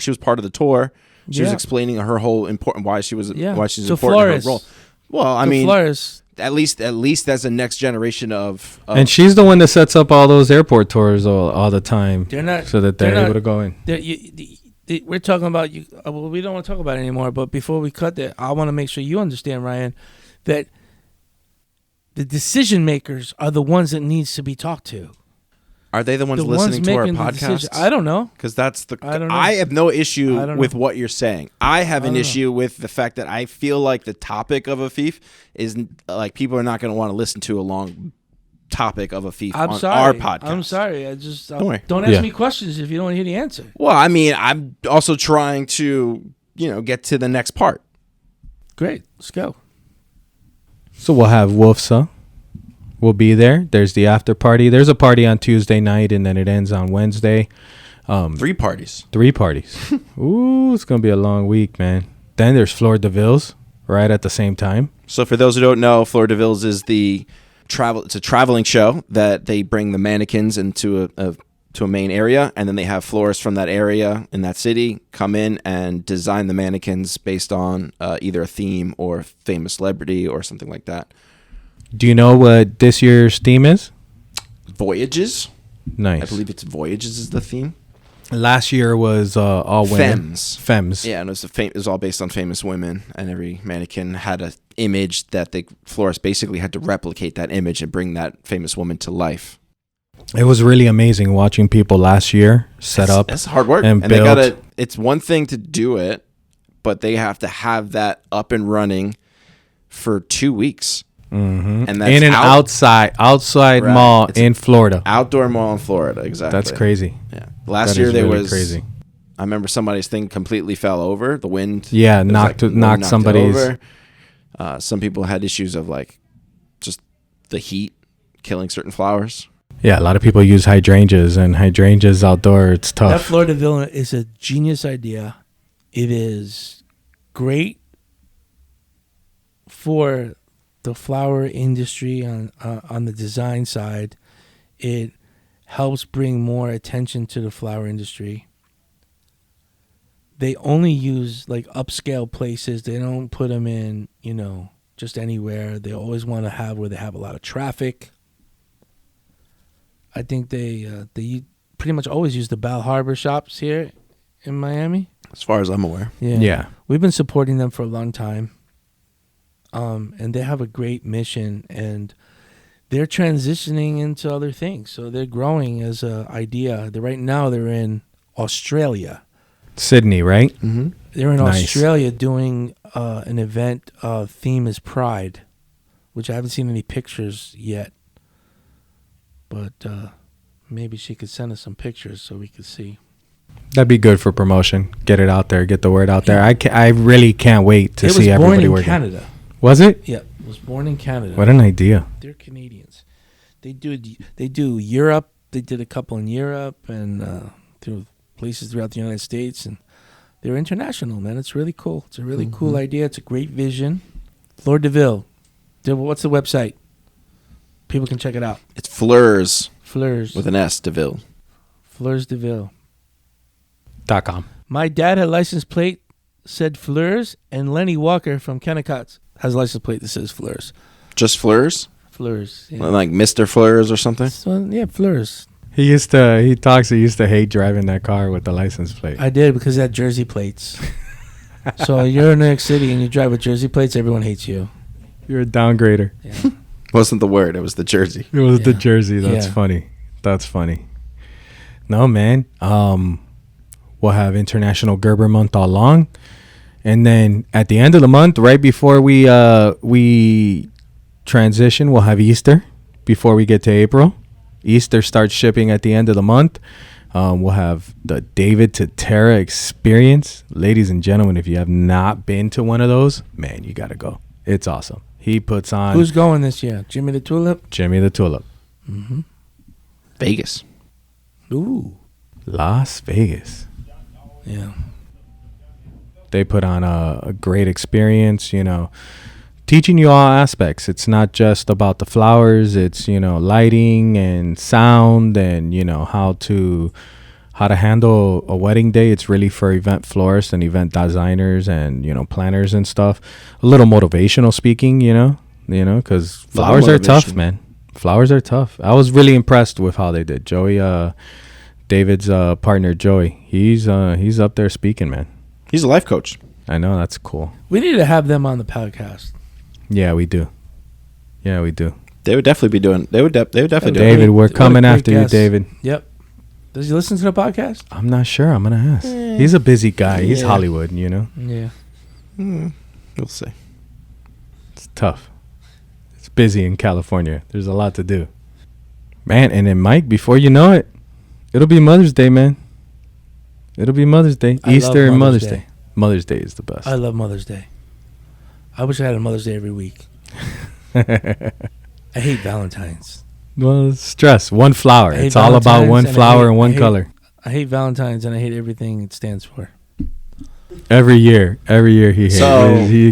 she was part of the tour. She was explaining her whole important why she's to important in Flores. her role. Well, I mean, Fleurs. at least as a next generation of and she's the one that sets up all those airport tours all the time. They're not so that they're able to go in. We're talking about you. Well, we don't want to talk about it anymore. But before we cut that, I want to make sure you understand, Ryan, that the decision makers are the ones that needs to be talked to. Are they the ones listening to our podcast? I don't know. Because that's the. I don't know. I have no issue with know. what you're saying. I have an issue with the fact that I feel like the topic of a thief is like people are not going to want to listen to a long topic of a thief on our podcast. I'm sorry. Don't worry. Don't ask me questions if you don't want to hear the answer. Well, I mean, I'm also trying to get to the next part. Great. Let's go. So we'll have WFSA. We'll be there. There's the after party. There's a party on Tuesday night, and then it ends on Wednesday. 3 parties. 3 parties. Ooh, it's going to be a long week, man. Then there's Fleurs de Villes right at the same time. So for those who don't know, Fleurs de Villes is it's a traveling show that they bring the mannequins into a main area, and then they have florists from that area in that city come in and design the mannequins based on either a theme or famous celebrity or something like that. Do you know what this year's theme is? Voyages. Nice. I believe it's Voyages is the theme. Last year was all women. Femmes. Yeah, and it was all based on famous women, and every mannequin had an image that the florist basically had to replicate that image and bring that famous woman to life. It was really amazing watching people last year set up. That's hard work, and they build. gotta. It's one thing to do it, but they have to have that up and running for 2 weeks. Mm-hmm. And that's in an outside Right. mall It's in Florida. Outdoor mall in Florida, exactly. That's crazy. Yeah. Last That year is there really was crazy. I remember somebody's thing completely fell over. The wind. Yeah, it was knocked it somebody's. over. Some people had issues of like just the heat killing certain flowers. Yeah, a lot of people use hydrangeas, and hydrangeas outdoor, it's tough. That Florida Villa is a genius idea. It is great for the flower industry on the design side. It helps bring more attention to the flower industry. They only use like upscale places. They don't put them in, just anywhere. They always want to have where they have a lot of traffic. I think they pretty much always use the Bal Harbor shops here in Miami. As far as I'm aware. Yeah. We've been supporting them for a long time. And they have a great mission, and they're transitioning into other things. So they're growing as an idea. Right now they're in Australia. Sydney, right? Mm-hmm. They're in Nice. Australia doing an event. Theme is Pride, which I haven't seen any pictures yet. But maybe she could send us some pictures so we could see. That'd be good for promotion. Get it out there. Get the word out there. I really can't wait to see everybody It was born in working. Canada. Was it? Yeah, it was born in Canada. What an idea. They're Canadians. They do Europe. They did a couple in Europe and through places throughout the United States, and they're international, man. It's really cool. It's a really cool idea. It's a great vision. Fleur de Ville. What's the website? People can check it out. It's Fleurs Fleurs. with an S, DeVille. Fleurs de Ville. .com. My dad had license plate said Fleurs, and Lenny Walker from Kennecott's has a license plate that says Fleurs. Just Fleurs? Fleurs. Yeah. Like Mr. Fleurs or something? So, yeah, Fleurs. He used to hate driving that car with the license plate. I did because it had Jersey plates. So you're in New York City and you drive with Jersey plates, everyone hates you. You're a downgrader. Yeah. Wasn't the word, it was the jersey. It was the Yeah. jersey. That's Yeah. funny. That's funny. No, man. We'll have International Gerber Month all along. And then at the end of the month, right before we transition, we'll have Easter before we get to April. Easter starts shipping at the end of the month. We'll have the David to Tara experience. Ladies and gentlemen, if you have not been to one of those, man, you got to go. It's awesome. He puts on Who's going this year? Jimmy the Tulip? Jimmy the Tulip. Mm-hmm. Vegas. Ooh. Las Vegas. Yeah. They put on a great experience, teaching you all aspects. It's not just about the flowers. It's, lighting and sound and, how to handle a wedding day. It's really for event florists and event designers and, planners and stuff. A little motivational speaking, because flowers are tough, motivation. man. Flowers are tough. I was really impressed with how they did. Joey, David's partner, Joey, he's up there speaking, man. He's a life coach. I know, that's cool. We need to have them on the podcast. Yeah, we do. They would definitely be doing. They would definitely do it. David, we're What a coming great after you, guest. David. Yep. Does he listen to the podcast? I'm not sure. I'm gonna ask. He's a busy guy. He's Yeah. Hollywood, Yeah. We'll see. It's tough. It's busy in California. There's a lot to do, man. And then Mike, before you know it, it'll be Mother's Day, man. It'll be Mother's Day. I love Easter and Mother's Mother's Day. Day. Mother's Day is the best. I love Mother's Day. I wish I had a Mother's Day every week. I hate Valentine's. Well, it's stress. One flower. I hate It's all about Valentine's one and flower and I one hate- color. I hate Valentine's and I hate everything it stands for. Every year he hates. So- he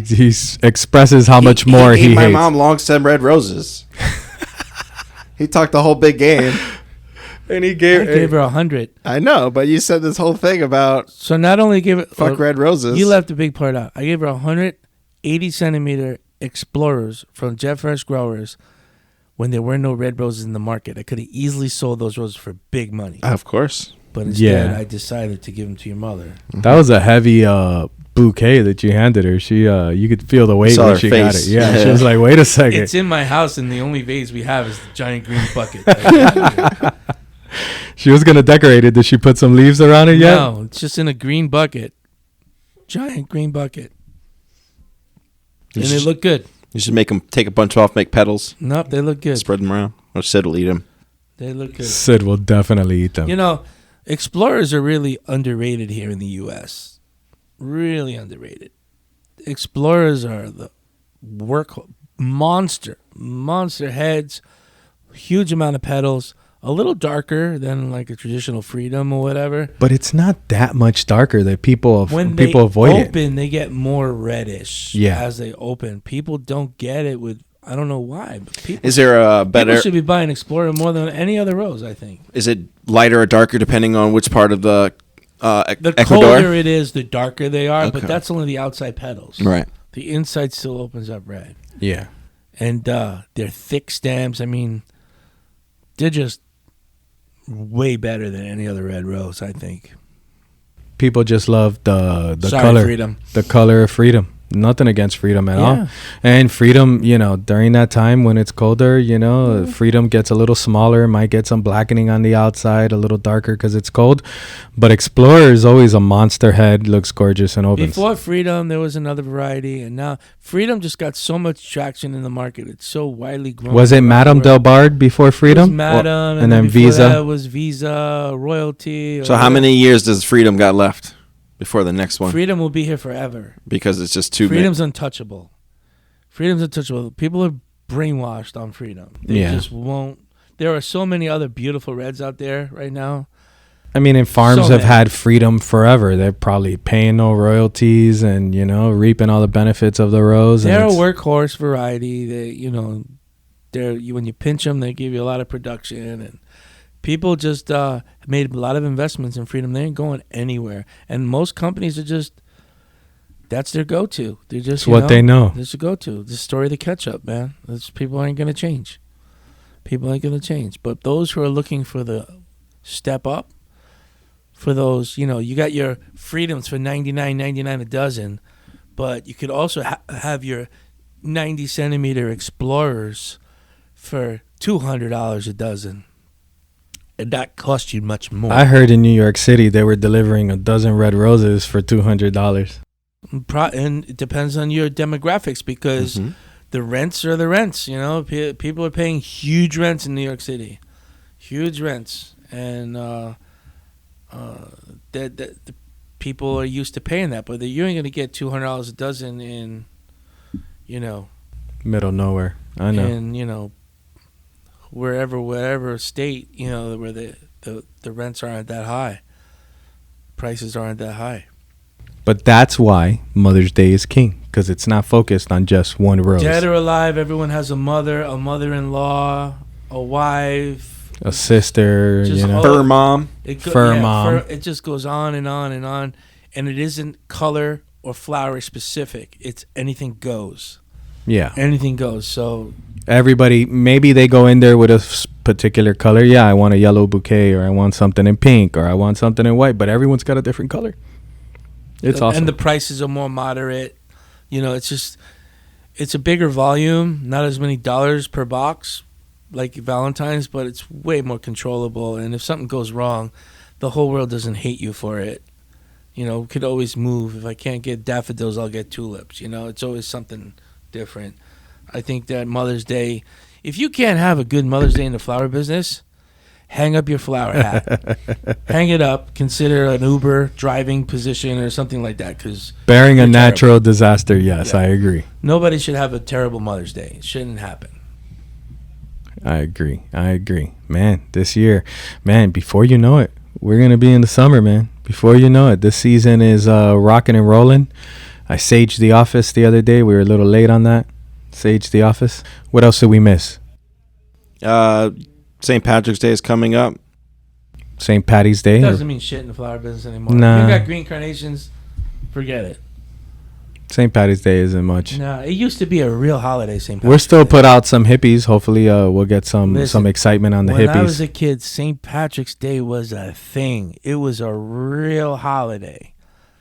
expresses how much more he gave my hates. mom long stem red roses. He talked the whole big game. And he I gave her 100. I know, but you said this whole thing about So not only gave it fuck red roses. You left a big part out. I gave her 180 centimeter Explorers from Jet Fresh Growers when there were no red roses in the market. I could have easily sold those roses for big money. Of course. But instead, Yeah. I decided to give them to your mother. That was a heavy bouquet that you handed her. She, you could feel the weight Saw when her she got face. it. Yeah, Yeah. she was like, "Wait a second." It's in my house, and the only vase we have is the giant green bucket. She was gonna decorate it. Did she put some leaves around it yet? No, it's just in a green bucket. Giant green bucket. You And they should- look good. You should make them take a bunch off, make petals, Nope, they look good. spread them around. Or Sid will eat them. They look good. Sid will definitely eat them. You know, Explorers are really underrated here in the U.S. Really underrated. Explorers are the monster heads, huge amount of pedals, a little darker than like a traditional Freedom or whatever. But it's not that much darker that people When people they avoid it. open, they get more reddish. Yeah. As they open, people don't get it with. I don't know why, but people. Is there a better? People should be buying Explorer more than any other rose, I think. Is it lighter or darker depending on which part of the The Ecuador? colder it is, the darker they are, but Okay. that's only the outside petals. Right. The inside still opens up red. Yeah. And they're thick stems. I mean, they're just way better than any other red rose, I think. People just love the Sorry, color, Freedom. the color of Freedom. Nothing against Freedom at all. Yeah. And Freedom, you know, during that time when it's colder, you know, Freedom gets a little smaller, might get some blackening on the outside, a little darker because it's cold. But Explorer is always a monster head, looks gorgeous and opens. Before Freedom, there was another variety, and now Freedom just got so much traction in the market. It's so widely grown. Was it around Madame the world. Del Bard before Freedom? It was Madame, and then before Visa? that was Visa, Royalty. So how many years does Freedom got left before the next one? Freedom will be here forever. Because it's just too big. Freedom's untouchable. Freedom's untouchable. People are brainwashed on Freedom. They Yeah. just won't. There are so many other beautiful reds out there right now. I mean, and farms So have many. had Freedom forever. They're probably paying no royalties and, you know, reaping all the benefits of the rose. and They're a it's- workhorse variety. They, you know, when you pinch them, they give you a lot of production, and people just made a lot of investments in Freedom. They ain't going anywhere, and most companies are just that's their go-to. They're just It's what they know. It's a go-to. The story of the ketchup, man. People ain't gonna change. People ain't gonna change. But those who are looking for the step up, for those, you know, you got your Freedoms for $99.99 a dozen, but you could also have your 90 centimeter Explorers for $200 a dozen. And that cost you much more. I heard in New York City they were delivering a dozen red roses for $200. And it depends on your demographics, because the rents are the rents. You know, people are paying huge rents in New York City, huge rents, and the people are used to paying that. But you ain't gonna get $200 a dozen in, you know, Middle nowhere. I know. in, you know, wherever state, you know, where the rents aren't that high, prices aren't that high. But that's why Mother's Day is king, because it's not focused on just one rose. Dead or alive, everyone has a mother, a mother-in-law, a wife, A sister, Just you know. all- Fur mom. Fur mom. It just goes on and on and on, and it isn't color or flower specific. It's anything goes. Yeah. Anything goes. So Everybody, maybe they go in there with a particular color. Yeah, I want a yellow bouquet, or I want something in pink, or I want something in white, but everyone's got a different color. It's awesome. And the prices are more moderate. You know, it's a bigger volume, not as many dollars per box like Valentine's, but it's way more controllable. And if something goes wrong, the whole world doesn't hate you for it. You know, could always move. If I can't get daffodils, I'll get tulips. You know, it's always something different. I think that Mother's Day, if you can't have a good Mother's Day in the flower business, hang up your flower hat. Hang it up. Consider an Uber driving position or something like that, because Bearing a You're natural disaster, yes, Yeah. I agree. nobody should have a terrible Mother's Day. It shouldn't happen. I agree. Man, this year, man, before you know it, we're going to be in the summer, man. Before you know it, this season is rocking and rolling. I saged The Office the other day. We were a little late on that. Saged The Office. What else did we miss? St. Patrick's Day is coming up. St. Patty's Day. It doesn't mean shit in the flower business anymore. Nah. If you got green carnations, forget it. St. Patty's Day isn't much. No, it used to be a real holiday, St. Patrick's We're still Day. put out some hippies. Hopefully, we'll get some Listen, excitement on the when I was hippies. a kid, St. Patrick's Day was a thing. It was a real holiday.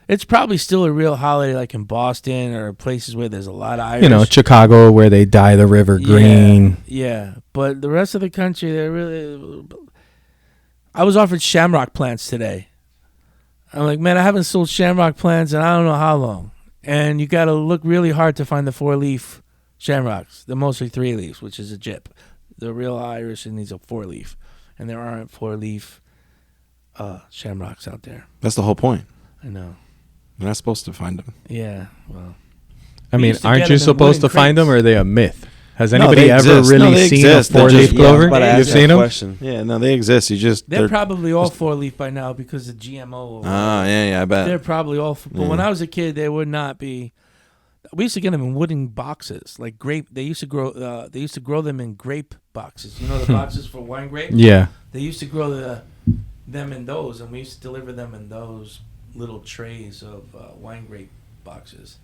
It's probably still a real holiday, like in Boston or places where there's a lot of Irish. You know, Chicago, where they dye the river green. Yeah, but the rest of the country, they're really. I was offered shamrock plants today. I'm like, man, I haven't sold shamrock plants in I don't know how long. And you got to look really hard to find the 4-leaf shamrocks. They're mostly 3 leaves, which is a jip. The real Irish, and these are 4-leaf. And there aren't 4-leaf shamrocks out there. That's the whole point. I know. You're not supposed to find them. Yeah, well. I We mean, used to aren't get you them in supposed to wooden find them, crates. or are they a myth? Has No, anybody they ever exist. really No, they seen exist. a They're 4-leaf just- yeah, clover? But I You've asked seen that them? question. Yeah, no, they exist. You just They're probably all 4-leaf by now because of GMO. yeah, I bet. They're probably all. But when I was a kid, they would not be. We used to get them in wooden boxes, like grape. They used to grow. They used to grow them in grape boxes. You know the boxes for wine grapes. Yeah. They used to grow them in those, and we used to deliver them in those little trays of wine grape boxes.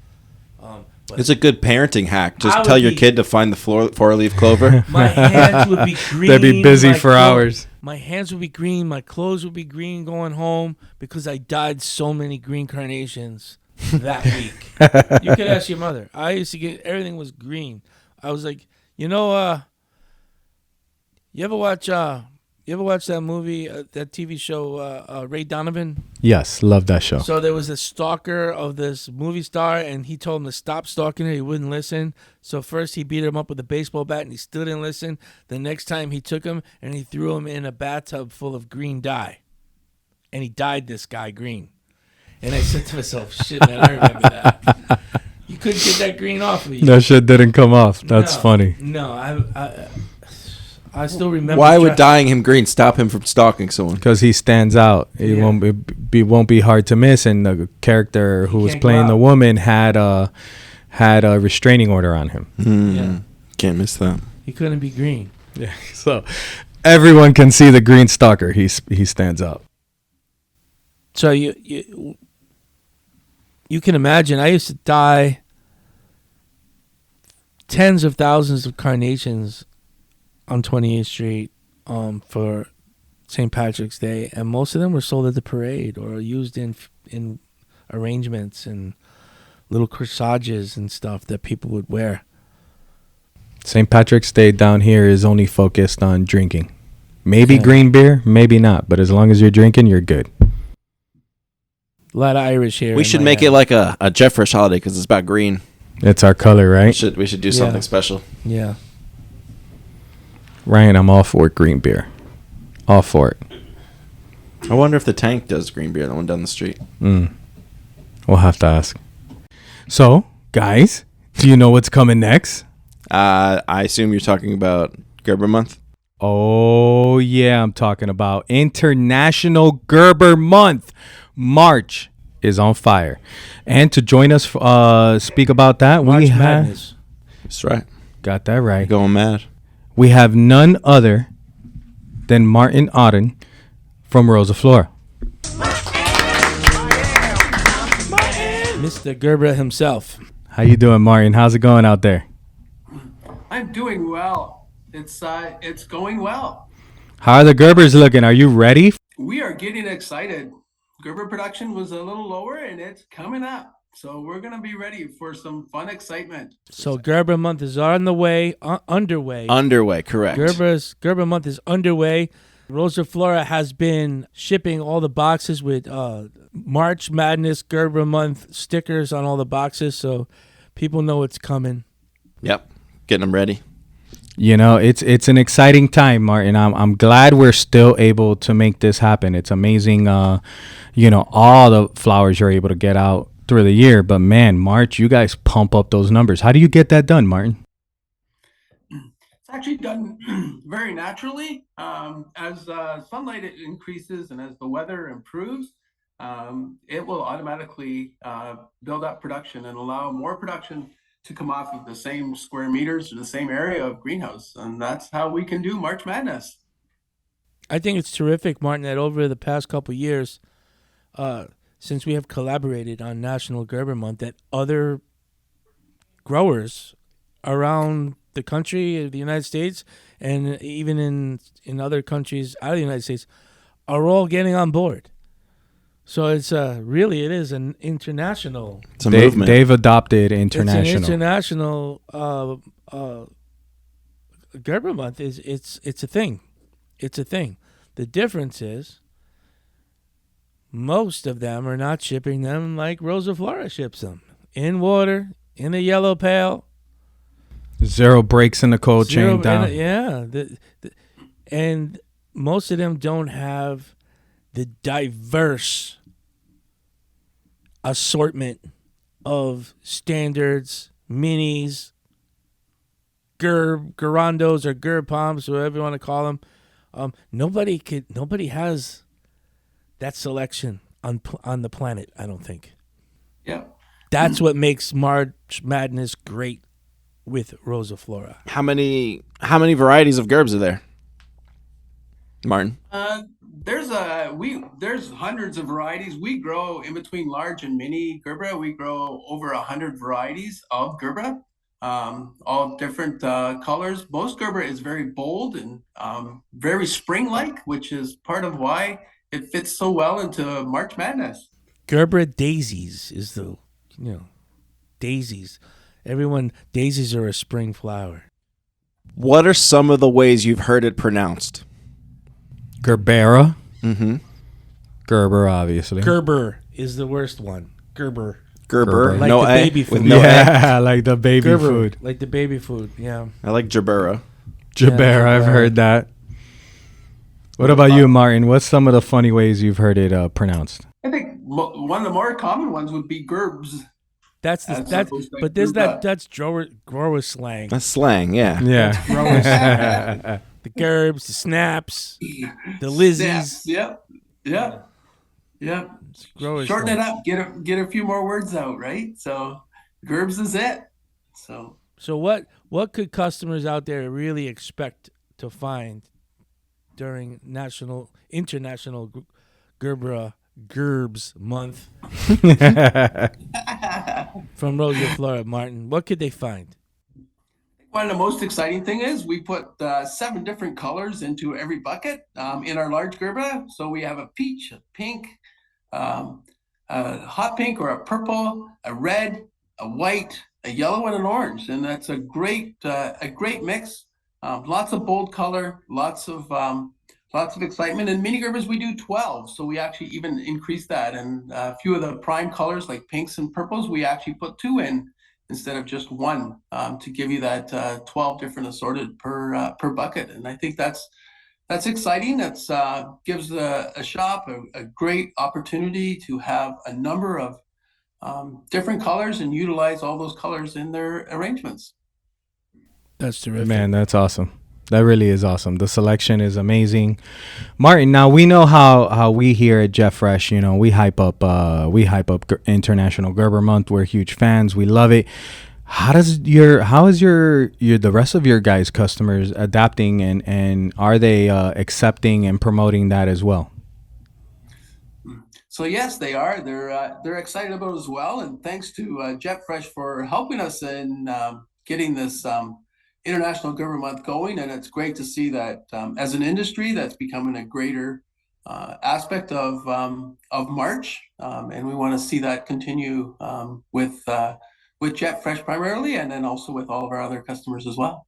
But It's a good parenting hack. I Just would tell your be- kid to find the 4-leaf clover. my hands would be green. They'd be busy my for hours. My hands would be green. My clothes would be green going home because I dyed so many green carnations that week. You could ask your mother. I used to get everything was green. I was like, you ever watch that movie, that TV show, Ray Donovan? Yes, love that show. So there was a stalker of this movie star, and he told him to stop stalking her. He wouldn't listen. So first he beat him up with a baseball bat, and he still didn't listen. The next time he took him, and he threw him in a bathtub full of green dye. And he dyed this guy green. And I said to myself, shit, man, I remember that. You couldn't get that green off of you. That shit didn't come off. That's No, funny. No, I still remember. Why would dyeing him green stop him from stalking someone? Because he stands out. It Yeah. won't be hard to miss. And the character who was can't go playing the out. woman had a restraining order on him. Yeah. Can't miss that. He couldn't be green. Yeah. So everyone can see the green stalker. He stands out. So you can imagine. I used to dye tens of thousands of carnations on 28th Street for St. Patrick's Day, and most of them were sold at the parade or used in arrangements and little corsages and stuff that people would wear. St. Patrick's Day down here is only focused on drinking. Maybe Yeah. green beer, maybe not. But as long as you're drinking, you're good. A lot of Irish here. We in should my make it like a Jeffresh holiday because it's about green. It's our color, right? We should do Yeah. something special. Yeah. Ryan, I'm all for green beer. All for it. I wonder if the tank does green beer, the one down the street. We'll have to ask. So, guys, do you know what's coming next? I assume you're talking about Gerbera Month. Oh, yeah, I'm talking about International Gerbera Month. March is on fire. And to join us, speak about that, March we have... Madness. That's right. Got that right. Going mad. We have none other than Martin Auden from Rosa, Flora. Mr. Gerbera himself. How you doing, Martin? How's it going out there? I'm doing well. It's going well. How are the Gerbers looking? Are you ready? We are getting excited. Gerber production was a little lower and it's coming up. So we're going to be ready for some fun excitement. So Gerbera Month is on the way, underway. Underway, correct. Gerbera Month is underway. Rosa Flora has been shipping all the boxes with March Madness Gerbera Month stickers on all the boxes, so people know it's coming. Yep. Getting them ready. You know, it's an exciting time, Martin. I'm glad we're still able to make this happen. It's amazing, all the flowers you're able to get out through the year. But man, March, you guys pump up those numbers. How do you get that done, Martin? It's actually done very naturally. As sunlight increases and as the weather improves, it will automatically build up production and allow more production to come off of the same square meters or the same area of greenhouse. And that's how we can do March Madness. I think it's terrific, Martin, that over the past couple years, since we have collaborated on National Gerbera Month, that other growers around the country, the United States, and even in other countries out of the United States, are all getting on board. So it's really, it is an international. It's a movement. They've adopted international. It's an international Gerbera Month. It's a thing. It's a thing. The difference is most of them are not shipping them like Rosa Flora ships them. In water, in a yellow pail. 0 breaks in the cold chain down. And most of them don't have the diverse assortment of standards, minis, Gerandos or Gerb Palms, whatever you want to call them. Nobody has that selection on the planet, I don't think. Yeah. That's what makes March Madness great with Rosa Flora. How many varieties of Gerbs are there, Martin? There's hundreds of varieties. We grow in between large and mini Gerbera. We grow over 100 varieties of Gerbera, all different colors. Most Gerbera is very bold and very spring-like, which is part of why it fits so well into March Madness. Gerbera daisies is daisies. Daisies are a spring flower. What are some of the ways you've heard it pronounced? Gerbera. Mm-hmm. Gerber, obviously. Gerber is the worst one. Gerber. Gerber. Like No the A. baby With food. no Yeah, like the baby Gerber, food. like the baby food. Yeah. I like Gerbera. Gerbera, I've Gerbera. heard that. What about you, Martin? What's some of the funny ways you've heard it pronounced? I think one of the more common ones would be Gerbs. That's grower slang. That's slang, yeah. Yeah. Grower slang. The Gerbs, the Snaps, the Lizzies. Snaps. Yep. Grower Shorten slang. it up. Get a few more words out, right? So Gerbs is it. So what could customers out there really expect to find during International Gerbera Month from Rosa Flora, Martin? What could they find? One of the most exciting thing is we put 7 different colors into every bucket in our large Gerbera. So we have a peach, a pink, a hot pink or a purple, a red, a white, a yellow, and an orange, and that's a great mix. Lots of bold color, lots of excitement. In mini Gerberas we do 12, so we actually even increase that. And a few of the prime colors like pinks and purples, we actually put 2 in instead of just 1 to give you that 12 different assorted per bucket. And I think that's exciting. That's gives a shop a great opportunity to have a number of different colors and utilize all those colors in their arrangements. That's terrific. Man, that's awesome. That really is awesome. The selection is amazing. Martin, now we know how we here at Jeff Fresh, we hype up International Gerbera Month. We're huge fans. We love it. How is the rest of your guys' customers adapting and are they accepting and promoting that as well? So yes, they are. They're excited about it as well. And thanks to Jeff Fresh for helping us in getting this International Gerbera Month going. And it's great to see that as an industry that's becoming a greater aspect of March. And we want to see that continue with Jeff Fresh primarily, and then also with all of our other customers as well.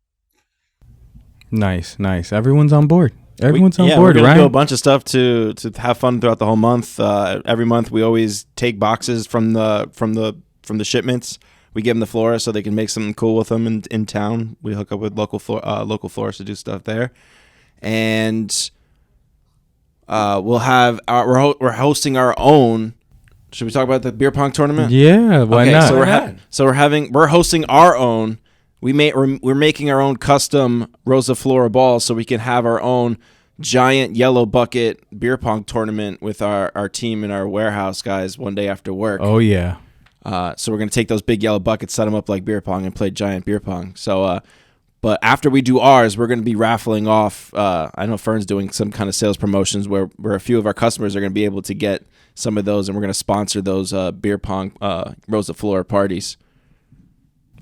Nice. Everyone's on board. Everyone's on board, we're gonna right? do a bunch of stuff to have fun throughout the whole month. Every month we always take boxes from the shipments. We give them to Flora so they can make something cool with them in town. We hook up with local florists to do stuff there, and we'll have we're hosting our own. Should we talk about the beer pong tournament? Yeah, why not? So we're hosting our own. We're making our own custom Rosa Flora balls so we can have our own giant yellow bucket beer pong tournament with our team and our warehouse guys one day after work. Oh yeah. So we're gonna take those big yellow buckets, set them up like beer pong, and play giant beer pong. So, but after we do ours, we're gonna be raffling off. I know Fern's doing some kind of sales promotions where a few of our customers are gonna be able to get some of those, and we're gonna sponsor those beer pong Rosa Flora parties.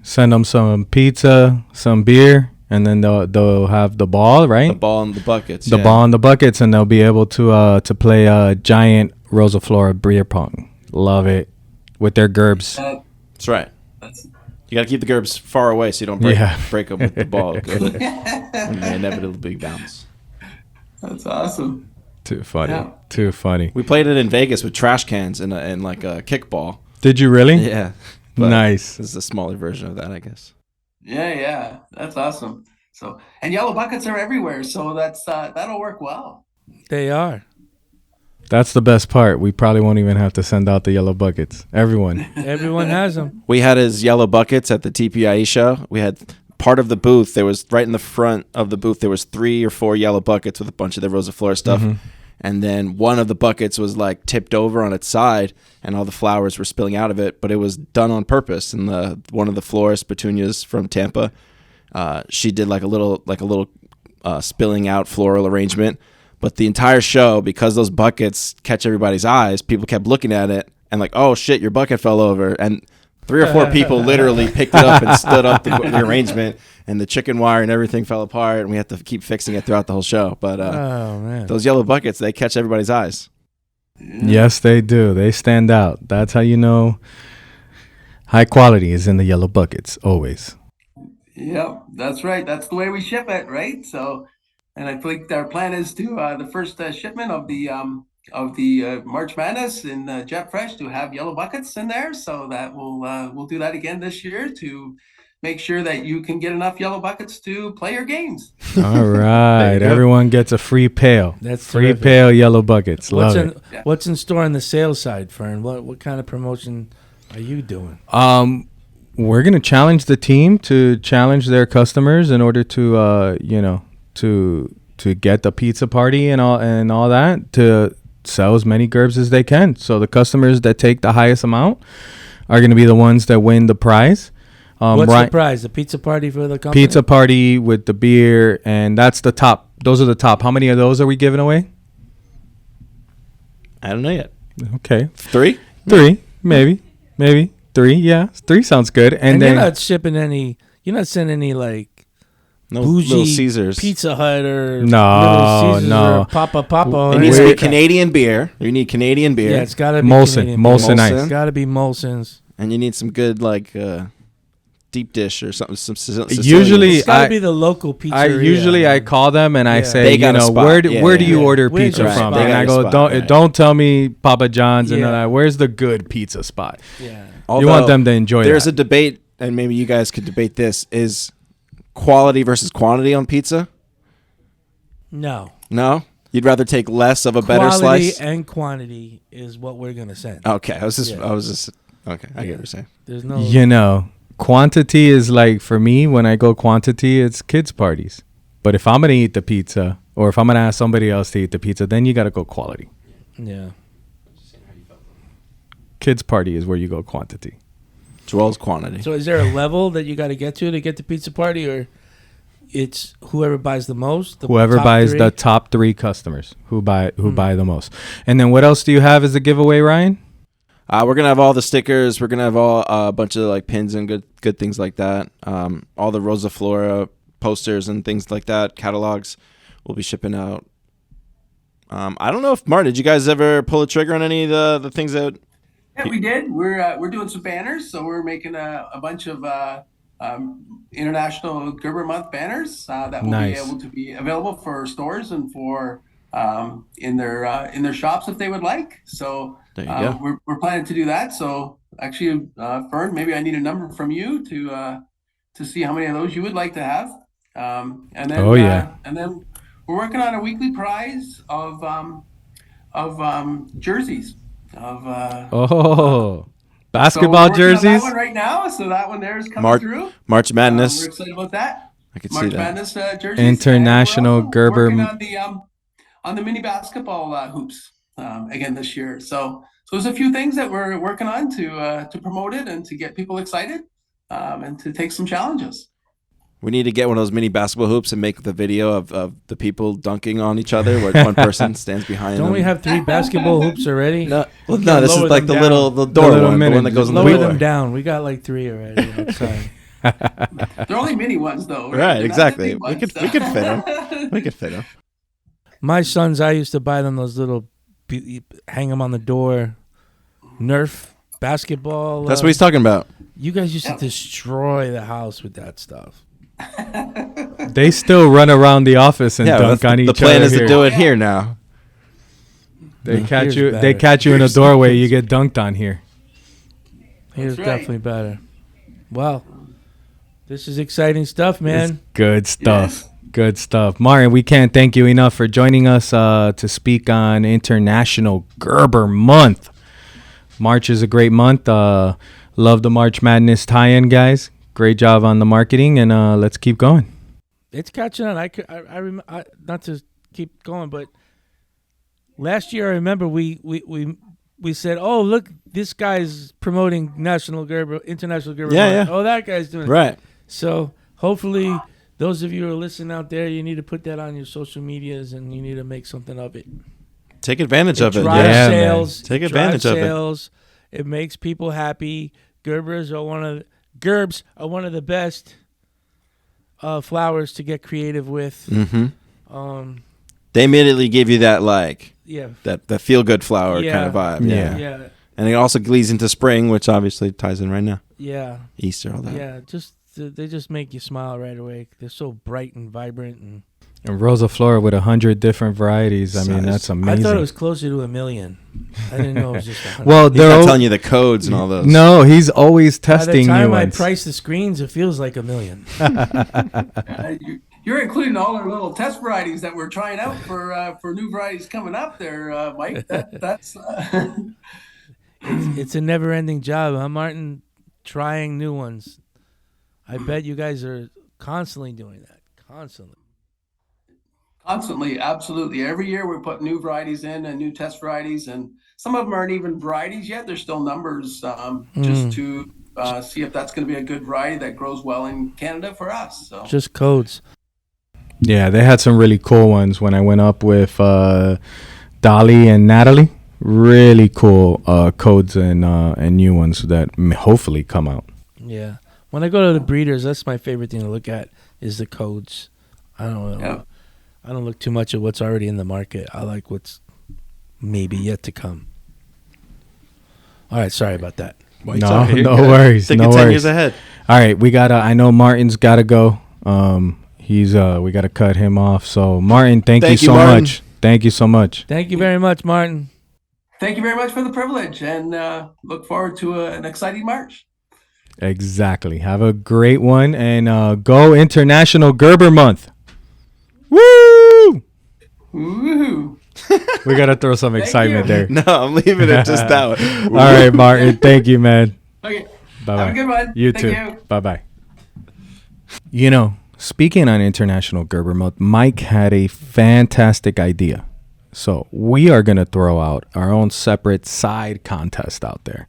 Send them some pizza, some beer, and then they'll have the ball, right? The ball and the buckets. The ball and the buckets, and they'll be able to play a giant Rosa Flora beer pong. Love it. With their gerbs. That's right. You got to keep the gerbs far away so you don't break them with the ball. When they inevitably bounce. That's awesome. Too funny. Yeah. Too funny. We played it in Vegas with trash cans and like a kickball. Did you really? Yeah. Nice. This is a smaller version of that, I guess. Yeah. That's awesome. So, and yellow buckets are everywhere, so that'll work well. They are. That's the best part. We probably won't even have to send out the yellow buckets. Everyone has them. We had his yellow buckets at the TPIE show. We had part of the booth. There was right in the front of the booth. There was 3 or 4 yellow buckets with a bunch of the Rosa Flora stuff. Mm-hmm. And then one of the buckets was like tipped over on its side, and all the flowers were spilling out of it. But it was done on purpose. And one of the florists, Petunias from Tampa, she did like a little spilling out floral arrangement. But the entire show, because those buckets catch everybody's eyes, people kept looking at it and like, oh shit, your bucket fell over. And 3 or 4 people literally picked it up and stood up the arrangement, and the chicken wire and everything fell apart, and we had to keep fixing it throughout the whole show. But those yellow buckets, they catch everybody's eyes. Yes, they do. They stand out. That's how you know high quality is in the yellow buckets, always. Yep, that's right. That's the way we ship it, right? So, and I think our plan is to the first shipment of the March Madness in Jet Fresh to have yellow buckets in there. So that we'll do that again this year to make sure that you can get enough yellow buckets to play your games. All right, everyone gets a free pail. That's free terrific. Pail yellow buckets. Love it. What's in store on the sales side, Fern? What kind of promotion are you doing? We're gonna challenge the team to challenge their customers in order to to get the pizza party and all that, to sell as many gerbs as they can. So the customers that take the highest amount are going to be the ones that win the prize. What's the prize? The pizza party for the company? Pizza party with the beer, and that's the top. Those are the top. How many of those are we giving away? I don't know yet. Okay. 3? 3, maybe 3. Yeah, 3 sounds good. And then you're not shipping any. You're not sending any like. No bougie Little Caesars. Pizza Hut or no, Little Caesars no. or Papa. It needs to be Canadian beer. You need Canadian beer. Yeah, it's got to be Molson Ice. It's got to be Molson's. And you need some good like deep dish or something. Usually, it's got to be the local pizzeria. I call them and I say, where do you order pizza from? And I go, don't tell me Papa John's and that. Where's the good pizza spot? Yeah, you want them to enjoy. There's a debate, and maybe you guys could debate this: is quality versus quantity on pizza? No. You'd rather take less of a better slice? Quality and quantity is what we're gonna send. Okay, I was just okay. I get what you're saying. There's no. Quantity is like, for me, when I go quantity, it's kids parties. But if I'm gonna eat the pizza, or if I'm gonna ask somebody else to eat the pizza, then you gotta go quality. Yeah. Kids party is where you go quantity. Joel's quantity. So is there a level that you got to get the pizza party, or it's whoever buys the most? Whoever buys the top 3 customers who buy the most. And then what else do you have as a giveaway, Ryan? We're gonna have all the stickers. We're gonna have a bunch of like pins and good things like that. All the Rosa Flora posters and things like that. Catalogs we'll be shipping out. I don't know if Martin, did you guys ever pull a trigger on any of the things that? Yeah, we did. We're doing some banners, so we're making a bunch of International Gerbera Month banners that will be able to be available for stores and for in their shops if they would like. So there you go. We're planning to do that. So actually, Fern, maybe I need a number from you to see how many of those you would like to have. And then and then we're working on a weekly prize of jerseys. Basketball jerseys. That one right now, so that one there is coming through. March Madness. We're excited about that. I could see that. March Madness jerseys. International Gerbera. On the mini basketball hoops again this year. So there's a few things that we're working on to promote it and to get people excited and to take some challenges. We need to get one of those mini basketball hoops and make the video of the people dunking on each other where one person stands behind them. Don't we have 3 basketball hoops already? No, this is like the door one, the one that goes in the Lower door. them down. We got like 3 already outside. They're only mini ones, though. Right, They're not the exactly. big We could ones. fit them. We could fit them. My sons, I used to buy them those little, hang them on the door, Nerf basketball. That's what he's talking about. You guys used to destroy the house with that stuff. They still run around the office and dunk on each other. The plan is here. to do it here now. They catch Here's you. better. They catch you in a doorway. You get dunked on here. Here's That's right. definitely better. Wow. This is exciting stuff, man. It's good stuff. Yes. Good stuff. Martin, we can't thank you enough for joining us to speak on International Gerber Month. March is a great month. Love the March Madness tie-in, guys. Great job on the marketing, and let's keep going. It's catching on. I not to keep going, but last year I remember we said, "Oh, look, this guy's promoting International Gerber Month. Yeah. Oh, that guy's doing it." Right. So hopefully, those of you who are listening out there, you need to put that on your social medias, and you need to make something of it. Take advantage of it. Drives Yeah, sales. Take drives advantage of it. sales. It makes people happy. Gerbs are one of the best flowers to get creative with. Mm-hmm. They immediately give you that Yeah. that feel good flower Yeah. kind of vibe. Yeah. Yeah. And it also leads into spring, which obviously ties in right now. Yeah. Easter, all that. Yeah. They just make you smile right away. They're so bright and vibrant, and And Rosa Flora with 100 different varieties. I mean, Size. that's I amazing. thought it was closer to 1 million. I didn't know it was just 100. well, He's they're not telling you the codes and all those. No, he's always By the testing time new I ones. price the screens, it feels like 1 million. You're including all our little test varieties that we're trying out for new varieties coming up there, Mike. That's It's a never-ending job, huh, Martin? Trying new ones. I bet you guys are constantly doing that. Constantly. constantly, absolutely. Every year we put new varieties in and new test varieties, and some of them aren't even varieties yet. They're still numbers, just to see if that's going to be a good variety that grows well in Canada for us. So Just codes. Yeah, they had some really cool ones when I went up with Dolly and Natalie. Really cool codes and new ones that may hopefully come out. Yeah. When I go to the breeders, that's my favorite thing to look at is the codes. I don't know. Yeah. I don't look too much at what's already in the market. I like what's maybe yet to come. All right, sorry about that. No worries. Thinking No 10 worries. years ahead. All right, we gotta. I know Martin's gotta go. He's we gotta cut him off. So Martin, thank you so Martin. much. Thank you so much. Thank you very much, Martin. thank you very much for the privilege, and look forward to an exciting March. Exactly. Have a great one, and go International Gerber Month. Woo! Woohoo! We gotta throw some Thank excitement you. there. No, I'm leaving it just that way. All right, Martin. Thank you, man. Okay, Bye have a bye. good one. You Thank too. you. Bye bye. You know, speaking on International Gerber Month, Mike had a fantastic idea. So we are going to throw out our own separate side contest out there.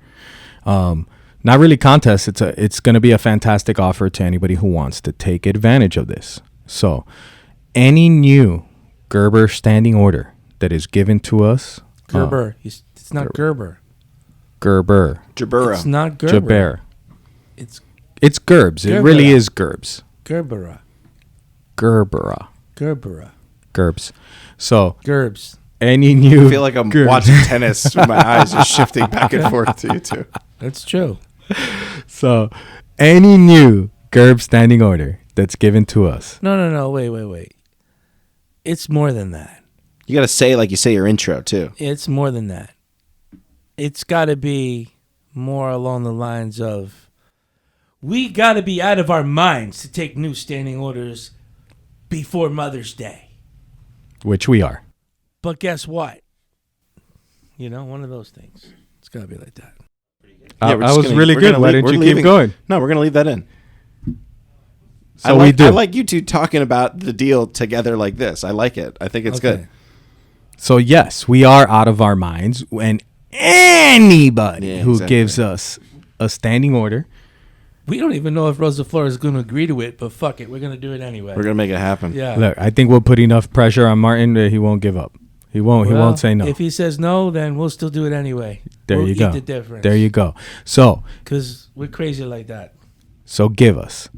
Not really contest. It's going to be a fantastic offer to anybody who wants to take advantage of this. So any new Gerber standing order that is given to us. Gerber. It's not Gerber. Gerber. Gerbera. It's not Gerber. Gerbera. It's It's Gerbs. It really Gerbera. is Gerbs. Gerbera. Gerbera. Gerbera. Gerbs. So Gerbs. any new I feel like I'm Gerb- watching tennis. My eyes are shifting back and forth to you two. That's true. So any new Gerb standing order that's given to us. No. Wait. It's more than that. You got to say like you say your intro too. It's more than that. It's got to be more along the lines of, we got to be out of our minds to take new standing orders before Mother's Day. Which we are. But guess what? You know, one of those things. It's got to be like that. Yeah, we're I just was gonna- really we're good. gonna Why leave- didn't we're you leaving- keep going? No, we're gonna leave that in. So we do. I like you two talking about the deal together like this. I like it. I think it's good. So yes, we are out of our minds, and anybody Yeah, who exactly. gives us a standing order, We don't even know if Rosa Flores is going to agree to it, but fuck it. We're going to do it anyway. We're gonna make it happen. Yeah. look, I think we'll put enough pressure on Martin that he won't give up. He won't. He Well, won't say no. If he says no, then we'll still do it anyway. There we'll you go. Eat the difference. There you go. So Because we're crazy like that. So give us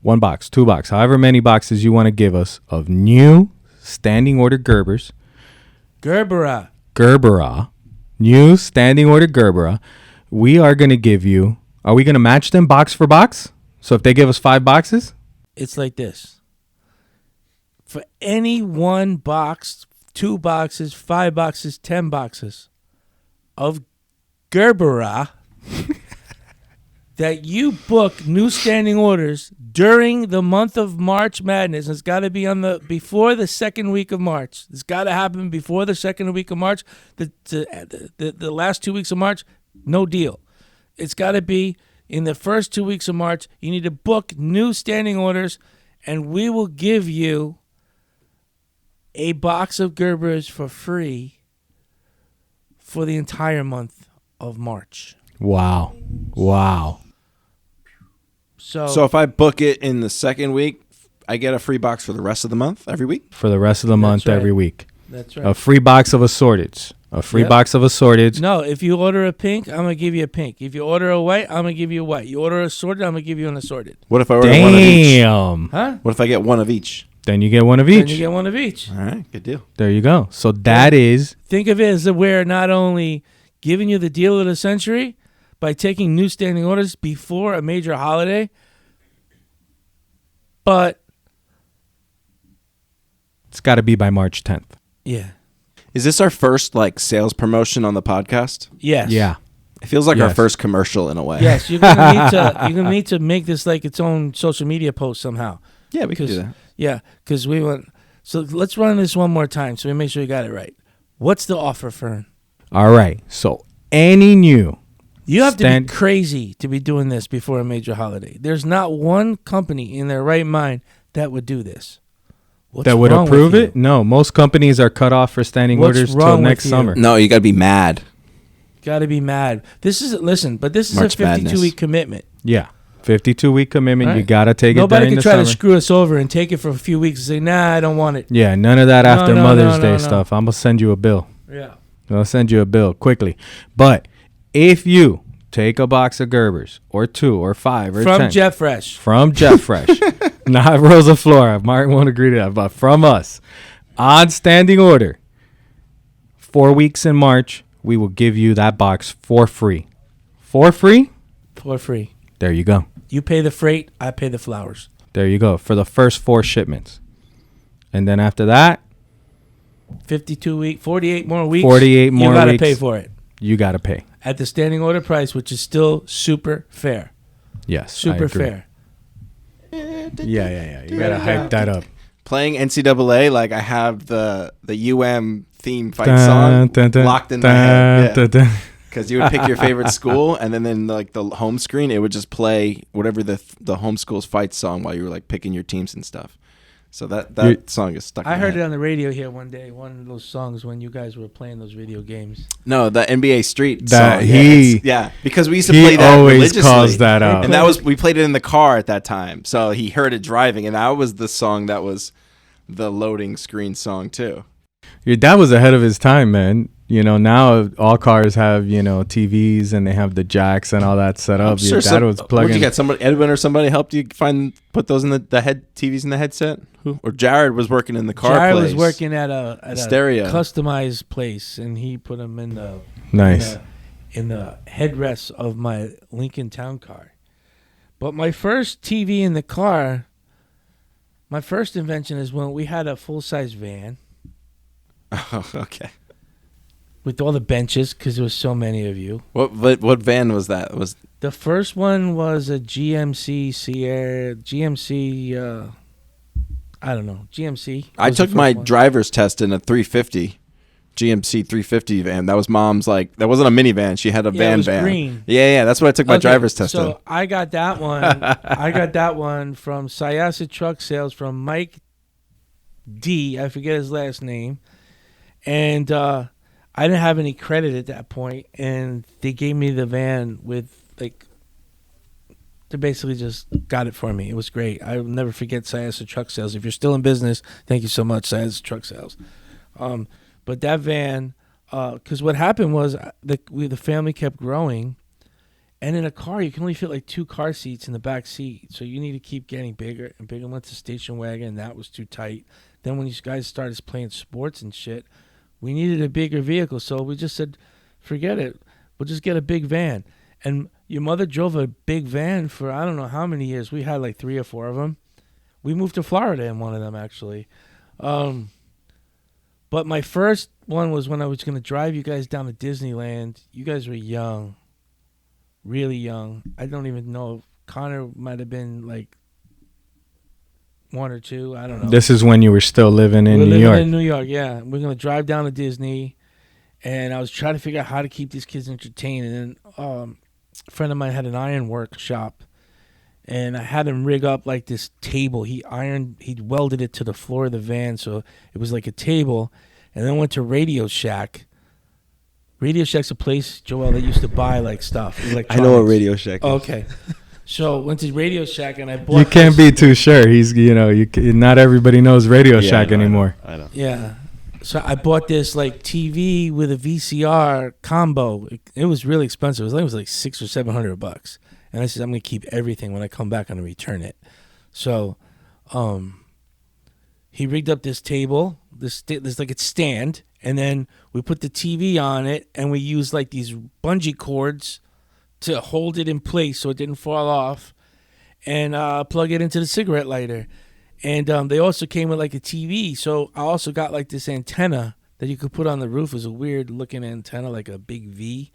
1 box, 2 box, however many boxes you want to give us of new standing order Gerbers. Gerbera. New standing order Gerbera. We are going to give you, are we going to match them box for box? So if they give us 5 boxes? It's like this. For any 1 box, 2 boxes, 5 boxes, 10 boxes of Gerbera that you book new standing orders during the month of March Madness, it's got to be before the second week of March. It's got to happen before the second week of March. The last 2 weeks of March, no deal. It's got to be in the first 2 weeks of March. You need to book new standing orders, and we will give you a box of Gerbers for free for the entire month of March. Wow. So if I book it in the second week, I get a free box for the rest of the month every week? For the rest of the month, right. every week. That's right. A free box of assorteds. No, if you order a pink, I'm going to give you a pink. If you order a white, I'm going to give you a white. You order assorted, I'm going to give you an assorted. What if I order one of each? Damn. Huh? What if I get one of each? Then you get one of Then each. you get one of each. All right, good deal. There you go. So that is Think of it as that we're not only giving you the deal of the century by taking new standing orders before a major holiday, but it's got to be by March 10th. yeah. Is this our first sales promotion on the podcast? Yes. Yeah. It feels like our Yes. first commercial in a way. Yes, you're gonna need to make this like its own social media post somehow. Yeah, we can do that. Yeah, because we want. So let's run this one more time so we make sure you got it right. What's the offer, Fern? All right. So any new. You have to be crazy to be doing this before a major holiday. There's not one company in their right mind that would do this. What's that would wrong approve with it? No, most companies are cut off for standing What's orders wrong till next with you? summer. No, you got to be mad. Got to be mad. This is March a 52-week commitment. Yeah. 52-week commitment. Right. You got to take Nobody it during can the try summer. to screw us over and take it for a few weeks and say, nah, I don't want it. Yeah, none of that after Mother's Day no. stuff. I'm going to send you a bill. Yeah. I'll send you a bill quickly. But if you take a box of Gerbers or 2 or 5 or 10. From Jeff Fresh. From Jeff Fresh. Not Rosa Flora. Mark won't agree to that. But from us. On standing order. 4 weeks in March, we will give you that box for free. For free? For free. There you go. You pay the freight, I pay the flowers. There you go. For the first 4 shipments. And then after that, 52 weeks, 48 more weeks. 48 more You got to weeks. pay for it. You got to pay. At the standing order price, which is still super fair. Yes. Super I agree. fair. Yeah. You got to hype that up. Playing NCAA, I have the UM theme fight Dun, song dun, dun, locked in my head. dun, dun. Because you would pick your favorite school, and then in the home screen, it would just play whatever the home school's fight song while you were picking your teams and stuff. So that song is stuck. I in my heard head. it on the radio here one day, one of those songs when you guys were playing those video games. No, the NBA Street That song. Because we used to play He that always religiously. calls that out. And we played it in the car at that time. So he heard it driving, and that was the song that was the loading screen song too. Your dad was ahead of his time, man. Now all cars have, TVs and they have the jacks and all that set up. Your dad was plugging. Would you get somebody, Edwin or somebody helped you put those in the head TVs in the headset? Who? Or Jared was working in the car Jared place. was working at a stereo customized place, and he put them in the Nice. in the headrest of my Lincoln Town car. But my first TV in the car, my first invention is when we had a full-size van. Oh, okay. With all the benches, because there was so many of you. What van was that? The first one was a GMC Sierra, I don't know, GMC. I was the took first my one. driver's test in a 350, GMC 350 van. That was mom's that wasn't a minivan. She had a Yeah, it was van. green. Yeah, that's what I took my Okay, driver's test in. So I got that one. I got that one from Syosset Truck Sales from Mike D. I forget his last name. And I didn't have any credit at that point, and they gave me the van with they basically just got it for me. It was great. I'll never forget Syosset Truck Sales. If you're still in business, thank you so much, Syosset Truck Sales. But that van, because what happened was the family kept growing, And in a car, you can only fit like 2 car seats in the back seat. So you need to keep getting bigger and bigger. Went to station wagon, and that was too tight. Then when these guys started playing sports and shit, we needed a bigger vehicle. So we just said, forget it. We'll just get a big van. And your mother drove a big van for I don't know how many years. We had like 3 or 4 of them. We moved to Florida in one of them, actually. But my first one was when I was going to drive you guys down to Disneyland. You guys were young. Really young. I don't even know. Connor might have been like 1 or 2. I don't know. This is when you were still living in New York. In New York, yeah. We're going to drive down to Disney. And I was trying to figure out how to keep these kids entertained. And then a friend of mine had an iron workshop. And I had him rig up like this table. He welded it to the floor of the van. So it was like a table. And then went to Radio Shack. Radio Shack's a place, Joel, that used to buy like stuff. I know what Radio Shack is. Okay. So went to Radio Shack and I bought. You can't be too sure. Not everybody knows Radio Shack anymore. I know. Yeah. So I bought this like TV with a VCR combo. It was really expensive. It was like $600 or $700. And I said, I'm gonna keep everything. When I come back, I'm gonna return it. So, he rigged up this table. This like a stand. And then we put the TV on it, and we used like these bungee cords to hold it in place so it didn't fall off, and plug it into the cigarette lighter. And they also came with like a TV, so I also got like this antenna that you could put on the roof. It was a weird looking antenna, like a big V,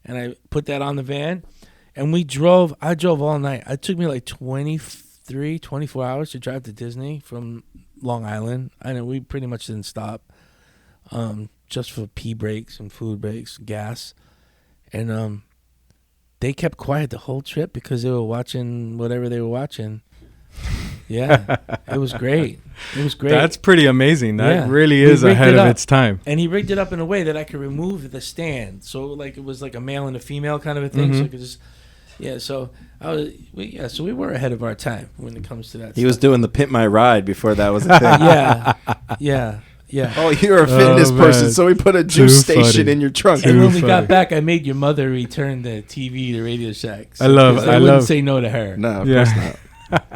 and I put that on the van. And I drove all night. It took me like 24 hours to drive to Disney from Long Island. I know we pretty much didn't stop. Just for pee breaks and food breaks, gas. And they kept quiet the whole trip because they were watching whatever they were watching. Yeah, it was great. It was great. That's pretty amazing. That really is ahead of its time. And he rigged it up in a way that I could remove the stand. So like it was like a male and a female kind of a thing. So I could just, so we were ahead of our time when it comes to that. He was doing the Pimp My Ride before that was a thing. Yeah. Oh, you're a fitness person, so we put a juice station in your trunk. And when we got back, I made your mother return the TV to Radio Shack. So I wouldn't say no to her. No, of course not.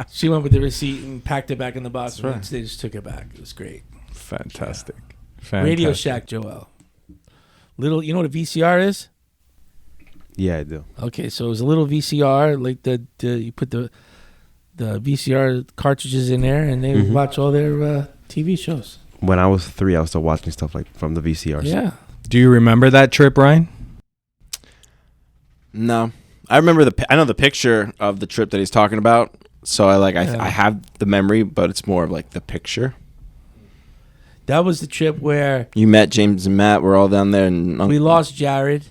She went with the receipt and packed it back in the box. Right. They just took it back. It was great. Fantastic. Radio Shack, Joel. You know what a VCR is? Yeah, I do. Okay, so it was a little VCR, like you put the VCR cartridges in there, and they would watch all their TV shows. When I was 3, I was still watching stuff like from the VCRs. Yeah. Do you remember that trip, Ryan? No, I remember I know the picture of the trip that he's talking about. So I have the memory, but it's more of like the picture. That was the trip where you met James and Matt. We're all down there, and we lost Jared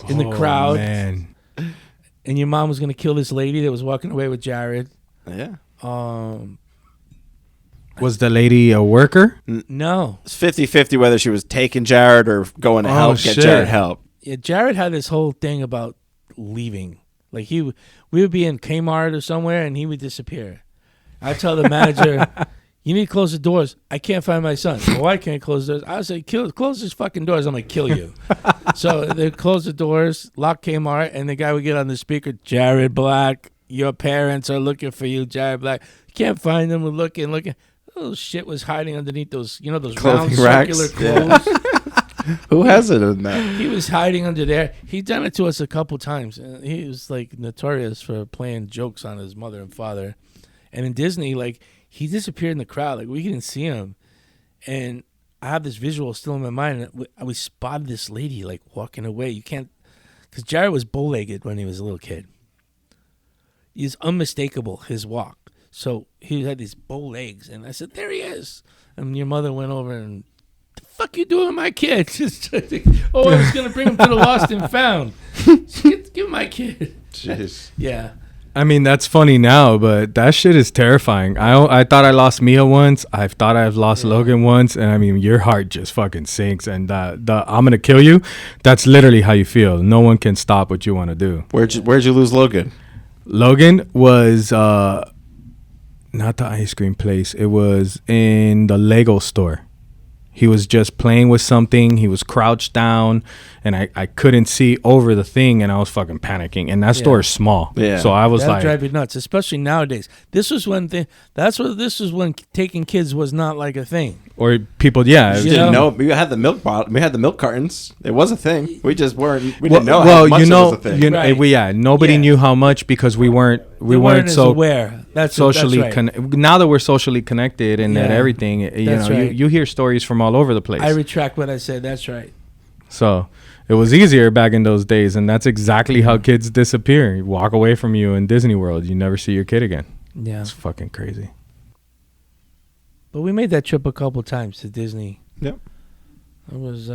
in the crowd. Man. And your mom was gonna kill this lady that was walking away with Jared. Yeah. Was the lady a worker? No. It's 50-50 whether she was taking Jared or going to get Jared help. Yeah, Jared had this whole thing about leaving. Like we would be in Kmart or somewhere, and he would disappear. I tell the manager, "You need to close the doors. I can't find my son." "Well, why can't I close the doors?" I say, "Close these fucking doors. I'm gonna kill you." So they close the doors, lock Kmart, and the guy would get on the speaker, "Jared Black, your parents are looking for you, Jared Black. Can't find them. We're looking. Little shit was hiding underneath those, those clothing round racks. circular clothes. Who has it in that? He was hiding under there. He'd done it to us a couple times. He was like notorious for playing jokes on his mother and father. And in Disney, like he disappeared in the crowd. Like we didn't see him. And I have this visual still in my mind. We spotted this lady like walking away. You can't, because Jared was bow-legged when he was a little kid. He's unmistakable, his walk. So he had these bow legs, and I said, "There he is." And your mother went over and, "The fuck you doing with my kid?" I was gonna bring him to the lost and found. Give my kid. Jeez. Yeah. I mean, that's funny now, but that shit is terrifying. I thought I lost Mia once. I thought I've lost Logan once, and I mean, your heart just fucking sinks. And the "I'm gonna kill you," that's literally how you feel. No one can stop what you want to do. Where'd you lose Logan? Logan was not the ice cream place. It was in the Lego store. He was just playing with something. He was crouched down, and I couldn't see over the thing, and I was fucking panicking. And that store is small. Yeah. So I was That'll like, drive you nuts, especially nowadays. This was when this was when taking kids was not like a thing. or people, yeah. We You didn't know? know. We had the milk bottle. We had the milk cartons. It was a thing. We just weren't. We Well, didn't know well, how much you know, it was a thing. Right. nobody Yeah. knew how much because we weren't They weren't as so aware. That's socially that's right. now that we're socially connected and that Yeah. everything, you That's know, right. you hear stories from all over the place. I retract what I said. That's right. So it was easier back in those days, and that's exactly how kids disappear. You walk away from you in Disney World, you never see your kid again. Yeah. It's fucking crazy. But we made that trip a couple times to Disney. Yep. It was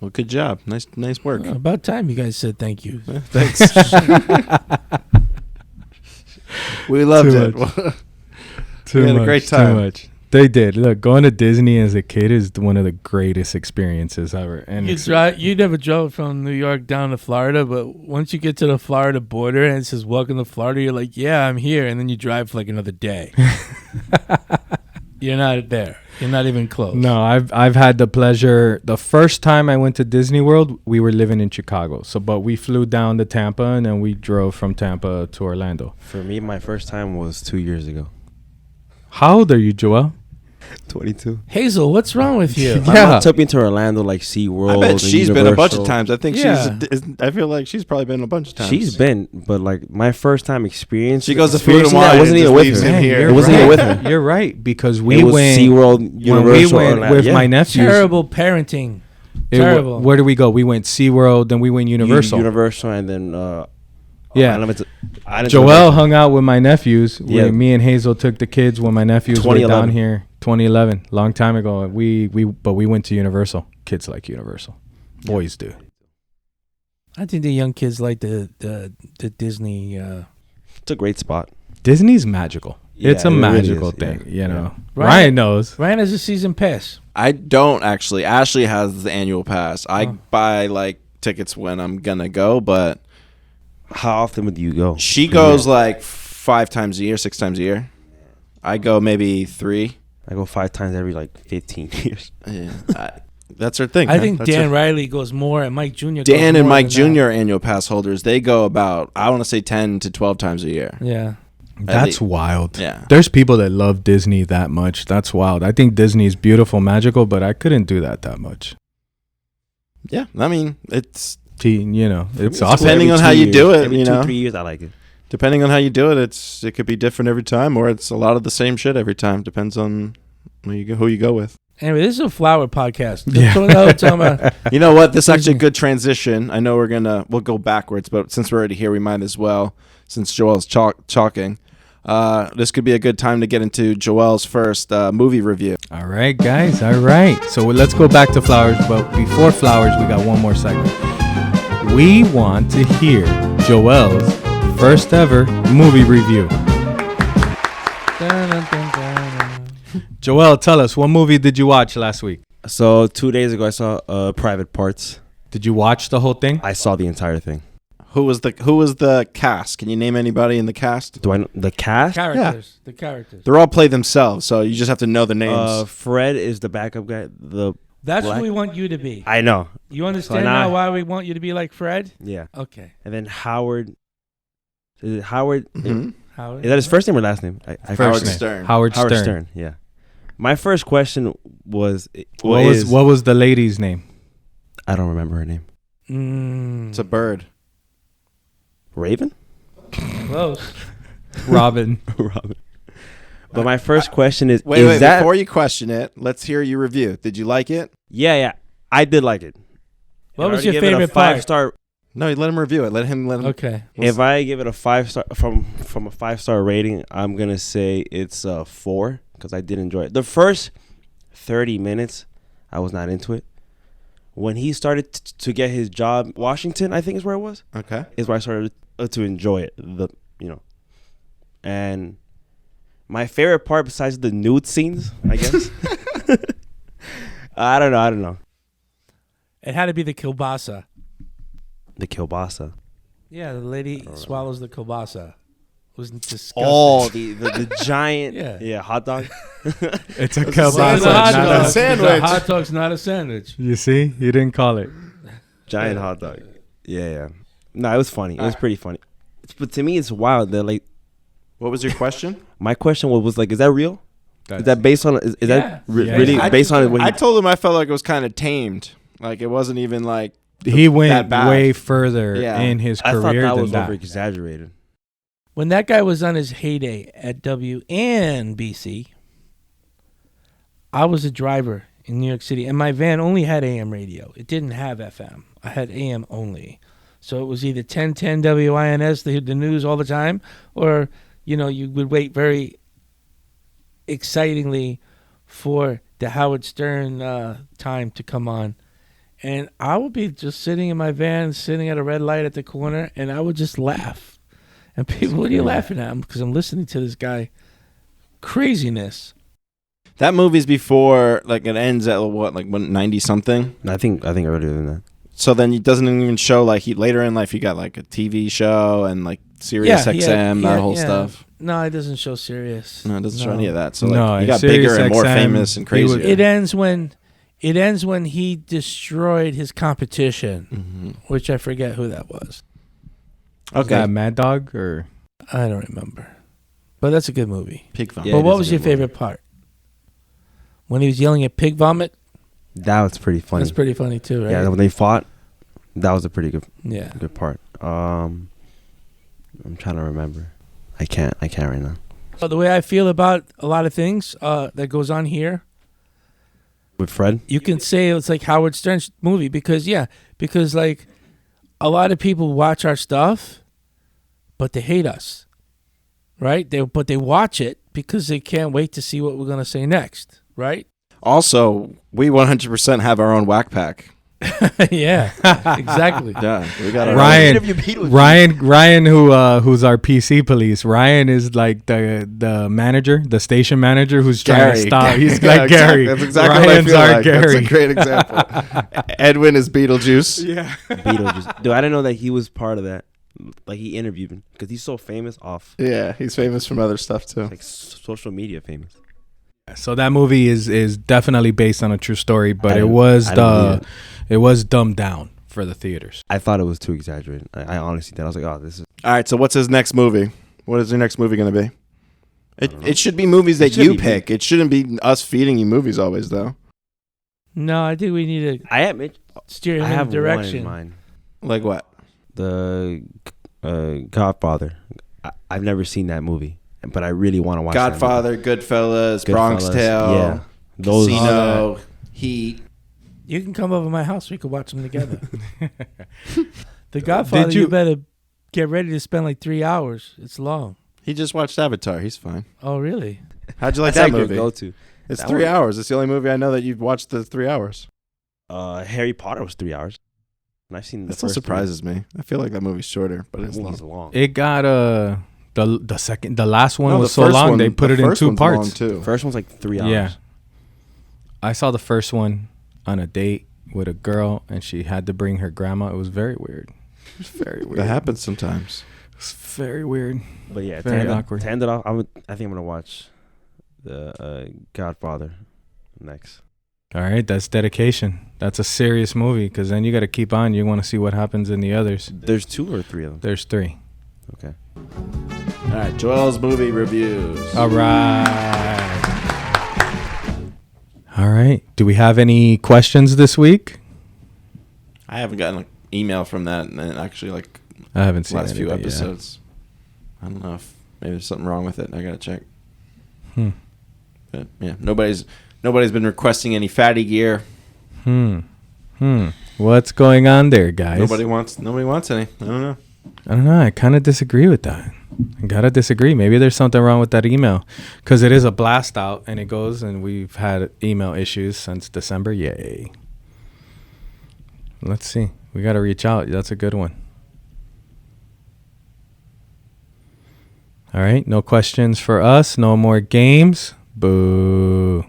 Well, good job. Nice work. about time you guys said thank you. Thanks. We loved Too it. Too We had a much, great too time. much. They did. Look, going to Disney as a kid is one of the greatest experiences ever. And You never drove from New York down to Florida, but once you get to the Florida border and it says welcome to Florida, you're like, yeah, I'm here. And then you drive for like another day. You're not there. You're not even close. no, I've had the pleasure. The first time I went to Disney World, we were living in Chicago. But we flew down to Tampa, and then we drove from Tampa to Orlando. For me, my first time was 2 years ago. How old are you, Joel? 22. Hazel, what's wrong with you? My mom took me to Orlando, like SeaWorld. I bet and she's been a bunch of Universal. times. I think Yeah. I feel like she's probably been a bunch of times. She's been, but like my first time experience. She goes to Food and experiencing that, Wine I wasn't and even just with leaves her. him here. You're It wasn't right. even with her. You're right, because It we was went SeaWorld, when we Universal, went Orlando. with Yeah. my nephews. Terrible parenting. Terrible. Where do we go? We went SeaWorld, then we went Universal. Universal, and then Yeah. Islands Joel of- hung out with my nephews. Yeah. When me and Hazel took the kids when my nephews were 2011. down here. 2011, long time ago. But we went to Universal. Kids like Universal. Boys do. I think the young kids like the Disney. It's a great spot. Disney's magical. Yeah, it's a it really magical is, thing, yeah. you know. Ryan- Ryan knows. Ryan has a season pass. I don't actually. Ashley has the annual pass. I Oh. buy like tickets when I'm gonna go, but How often would you go? she goes like 5 times a year, 6 times a year. I go maybe 3. I go 5 times every like 15 years. Yeah, that's her thing. I man. think That's Dan her- Riley goes more, and Mike Jr. goes Dan and more Mike than Jr. are annual pass holders. They go about, I want to say 10 to 12 times a year. that. Yeah. That's wild. Yeah. There's people that love Disney that much. That's wild. I think Disney is beautiful, magical, but I couldn't do that much. Yeah, I mean, it's You know, it's For me, awesome. Depending every on how 2 you years. do it, every you 2, know. 3 years, I like it. depending on how you do it. It could be different every time, or it's a lot of the same shit every time. Depends on who you go with. Anyway, this is a flower podcast. Yeah. Talking about, You know what? This is actually a good transition. I know we'll go backwards, but since we're already here, we might as well. Since Joel's talking, this could be a good time to get into Joel's first movie review. All right, guys. All right. So let's go back to Flowers. But before Flowers, we got one more segment. We want to hear Joel's first ever movie review. Joel, tell us, what movie did you watch last week? So 2 days ago, I saw Private Parts. Did you watch the whole thing? I saw the entire thing. Who was the cast? Can you name anybody in the cast? Do I know the cast? characters. The characters. They're all play themselves, so you just have to know the names. Fred is the backup guy. That's Black- who we want you to be. I know. You understand now- now why we want you to be like Fred? Yeah. Okay. And then Howard. Is it Howard? Mhm. Howard. Is that his first name or last name? I Howard First name. Stern. Howard Howard Stern. Stern. Yeah. My first question was, What was the lady's name? I don't remember her name. Mm, It's a bird. Raven? close. Robin. Robin. But my first question is, Wait, that? before you question it, let's hear your review. Did you like it? Yeah. I did like it. What If was I your give it a favorite part? 5-star? No, let him review it. Let him. Okay. If I give it a 5-star from a 5-star rating, I'm gonna say it's a 4 because I did enjoy it. The first 30 minutes, I was not into it. When he started to get his job, Washington, I think is where it was. Okay. Is where I started to enjoy it. And my favorite part, besides the nude scenes, I guess. I don't know. It had to be the kielbasa. The kielbasa. Yeah, the lady swallows the kielbasa. It was disgusting. Oh, the giant Yeah. hot dog. It's a It's kielbasa, a hot not dog. a sandwich. A hot dog's not a sandwich. You see, you didn't call it. Giant hot dog. Yeah. No, it was funny. It was pretty funny. But to me, it's wild that like. What was your question? My question was like, is that real? Is that based on? Is that Yeah. really I- based on what I he? told him I felt like it was kind of tamed. Like it wasn't even like He went bad. way further Yeah. in his I thought career that than was that. over exaggerated. When that guy was on his heyday at WNBC, I was a driver in New York City, and my van only had AM radio. It didn't have FM. I had AM only. So it was either 1010 WINS, the news all the time, or, you would wait very excitingly for the Howard Stern time to come on. And I would be just sitting in my van, sitting at a red light at the corner, and I would just laugh. And people, what are you laughing at? Because I'm listening to this guy. Craziness. that movie's before like it ends at what like 90 something. I think earlier than that. So then it doesn't even show like he later in life he got like a TV show and like Sirius XM, that whole stuff. No, it doesn't show Sirius. No, it doesn't show any of that. So No, like, he got Sirius bigger and more XM, famous and he crazier. would- It ends when he destroyed his competition, which I forget who that was. Was Okay. that Mad Dog or? I don't remember. But that's a good movie. Pig vomit. Yeah, But it what is a was good your movie. favorite part? When he was yelling at pig vomit? That was pretty funny. That's pretty funny too, right? Yeah, when they fought, that was a pretty Yeah. good part. I'm trying to remember. I can't right now. So the way I feel about a lot of things that goes on here, With Fred? you can say it's like Howard Stern's movie because like a lot of people watch our stuff, but they hate us, right? But they watch it because they can't wait to see what we're gonna say next, right? Also, we 100% have our own whack pack. Yeah, exactly. Yeah, we got our Ryan, who's our PC police. Ryan is like the manager, the station manager, who's trying to Gary. stop. He's Yeah, like Gary. That's exactly Ryan's what I feel our like. Gary. That's a great example. Edwin is Beetlejuice. Yeah. Beetlejuice. Dude, I didn't know that he was part of that. Like he interviewed him because he's so famous off Yeah, he's famous from other stuff too. like social media famous. So that movie is definitely based on a true story, but I it didn't- was I didn't believe it was dumbed down for the theaters. I thought it was too exaggerated. I honestly did. I was like, oh, this is. All right, so what's his next movie? What is your next movie going to be? don't know. It should be movies that should you be pick. It shouldn't be us feeding you movies always, though. No, I think we need to I admit, steer him I have in a one in direction. mind. Like what? The Godfather. I've never seen that movie, but I really want to watch that Godfather, Goodfellas, movie. Bronx Goodfellas, Tale, Yeah. Those. Casino, Heat. You can come over to my house. We could watch them together. The Godfather. Did You you- better get ready to spend like 3 hours. It's long. He just watched Avatar. He's fine. Oh, really? How'd you like That's that your movie? go-to. It's That 3 one- hours. It's the only movie I know that you've watched the 3 hours. Harry Potter was 3 hours. And I've seen the That still first three. surprises me. I feel like that movie's shorter, but it's That long. movie's long. It got the last one No, was the so first long one- they put the it in first 2 one's long, parts. too. The first one's like 3 hours. Yeah. I saw the first one on a date with a girl, and she had to bring her grandma. It was very weird. It was very weird. That happens sometimes. It's very weird. But yeah, Very to end awkward. it off, I think I'm gonna watch the Godfather next. All right, that's dedication. That's a serious movie because then you got to keep on. You want to see what happens in the others. There's 2 or 3 of them. There's 3. Okay. All right, Joel's movie reviews. All right. All right. Do we have any questions this week? I haven't gotten an email from that, and actually, like I haven't seen last few anybody yet. episodes. I don't know if maybe there's something wrong with it. I gotta check. But yeah, nobody's been requesting any fatty gear. What's going on there, guys? Nobody wants any. I don't know. I don't know. I kind of disagree with that. I gotta disagree. Maybe there's something wrong with that email because it is a blast out and it goes, and we've had email issues since December. Yay. Let's see. We got to reach out. That's a good one. All right. No questions for us. No more games. Boo.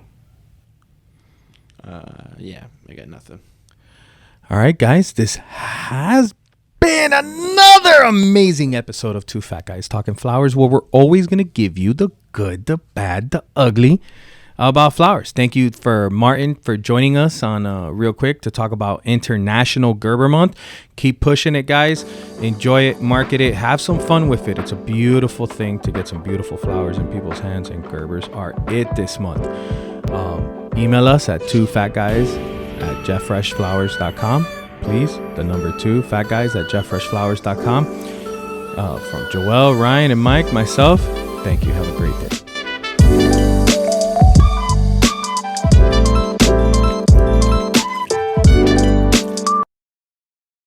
Yeah, I got nothing. All right, guys. This has been another amazing episode of Two Fat Guys Talking Flowers, where we're always going to give you the good, the bad, the ugly about flowers. Thank you for Martin for joining us on real quick to talk about International Gerbera Month. Keep pushing it, guys. Enjoy it, market it, have some fun with it. It's a beautiful thing to get some beautiful flowers in people's hands, and Gerbers are it this month. Email us at 2fatguys@jefffreshflowers.com. Please, the number 2 fatguys@jefffreshflowers.com. From Joel, Ryan, and Mike, myself, thank you. Have a great day.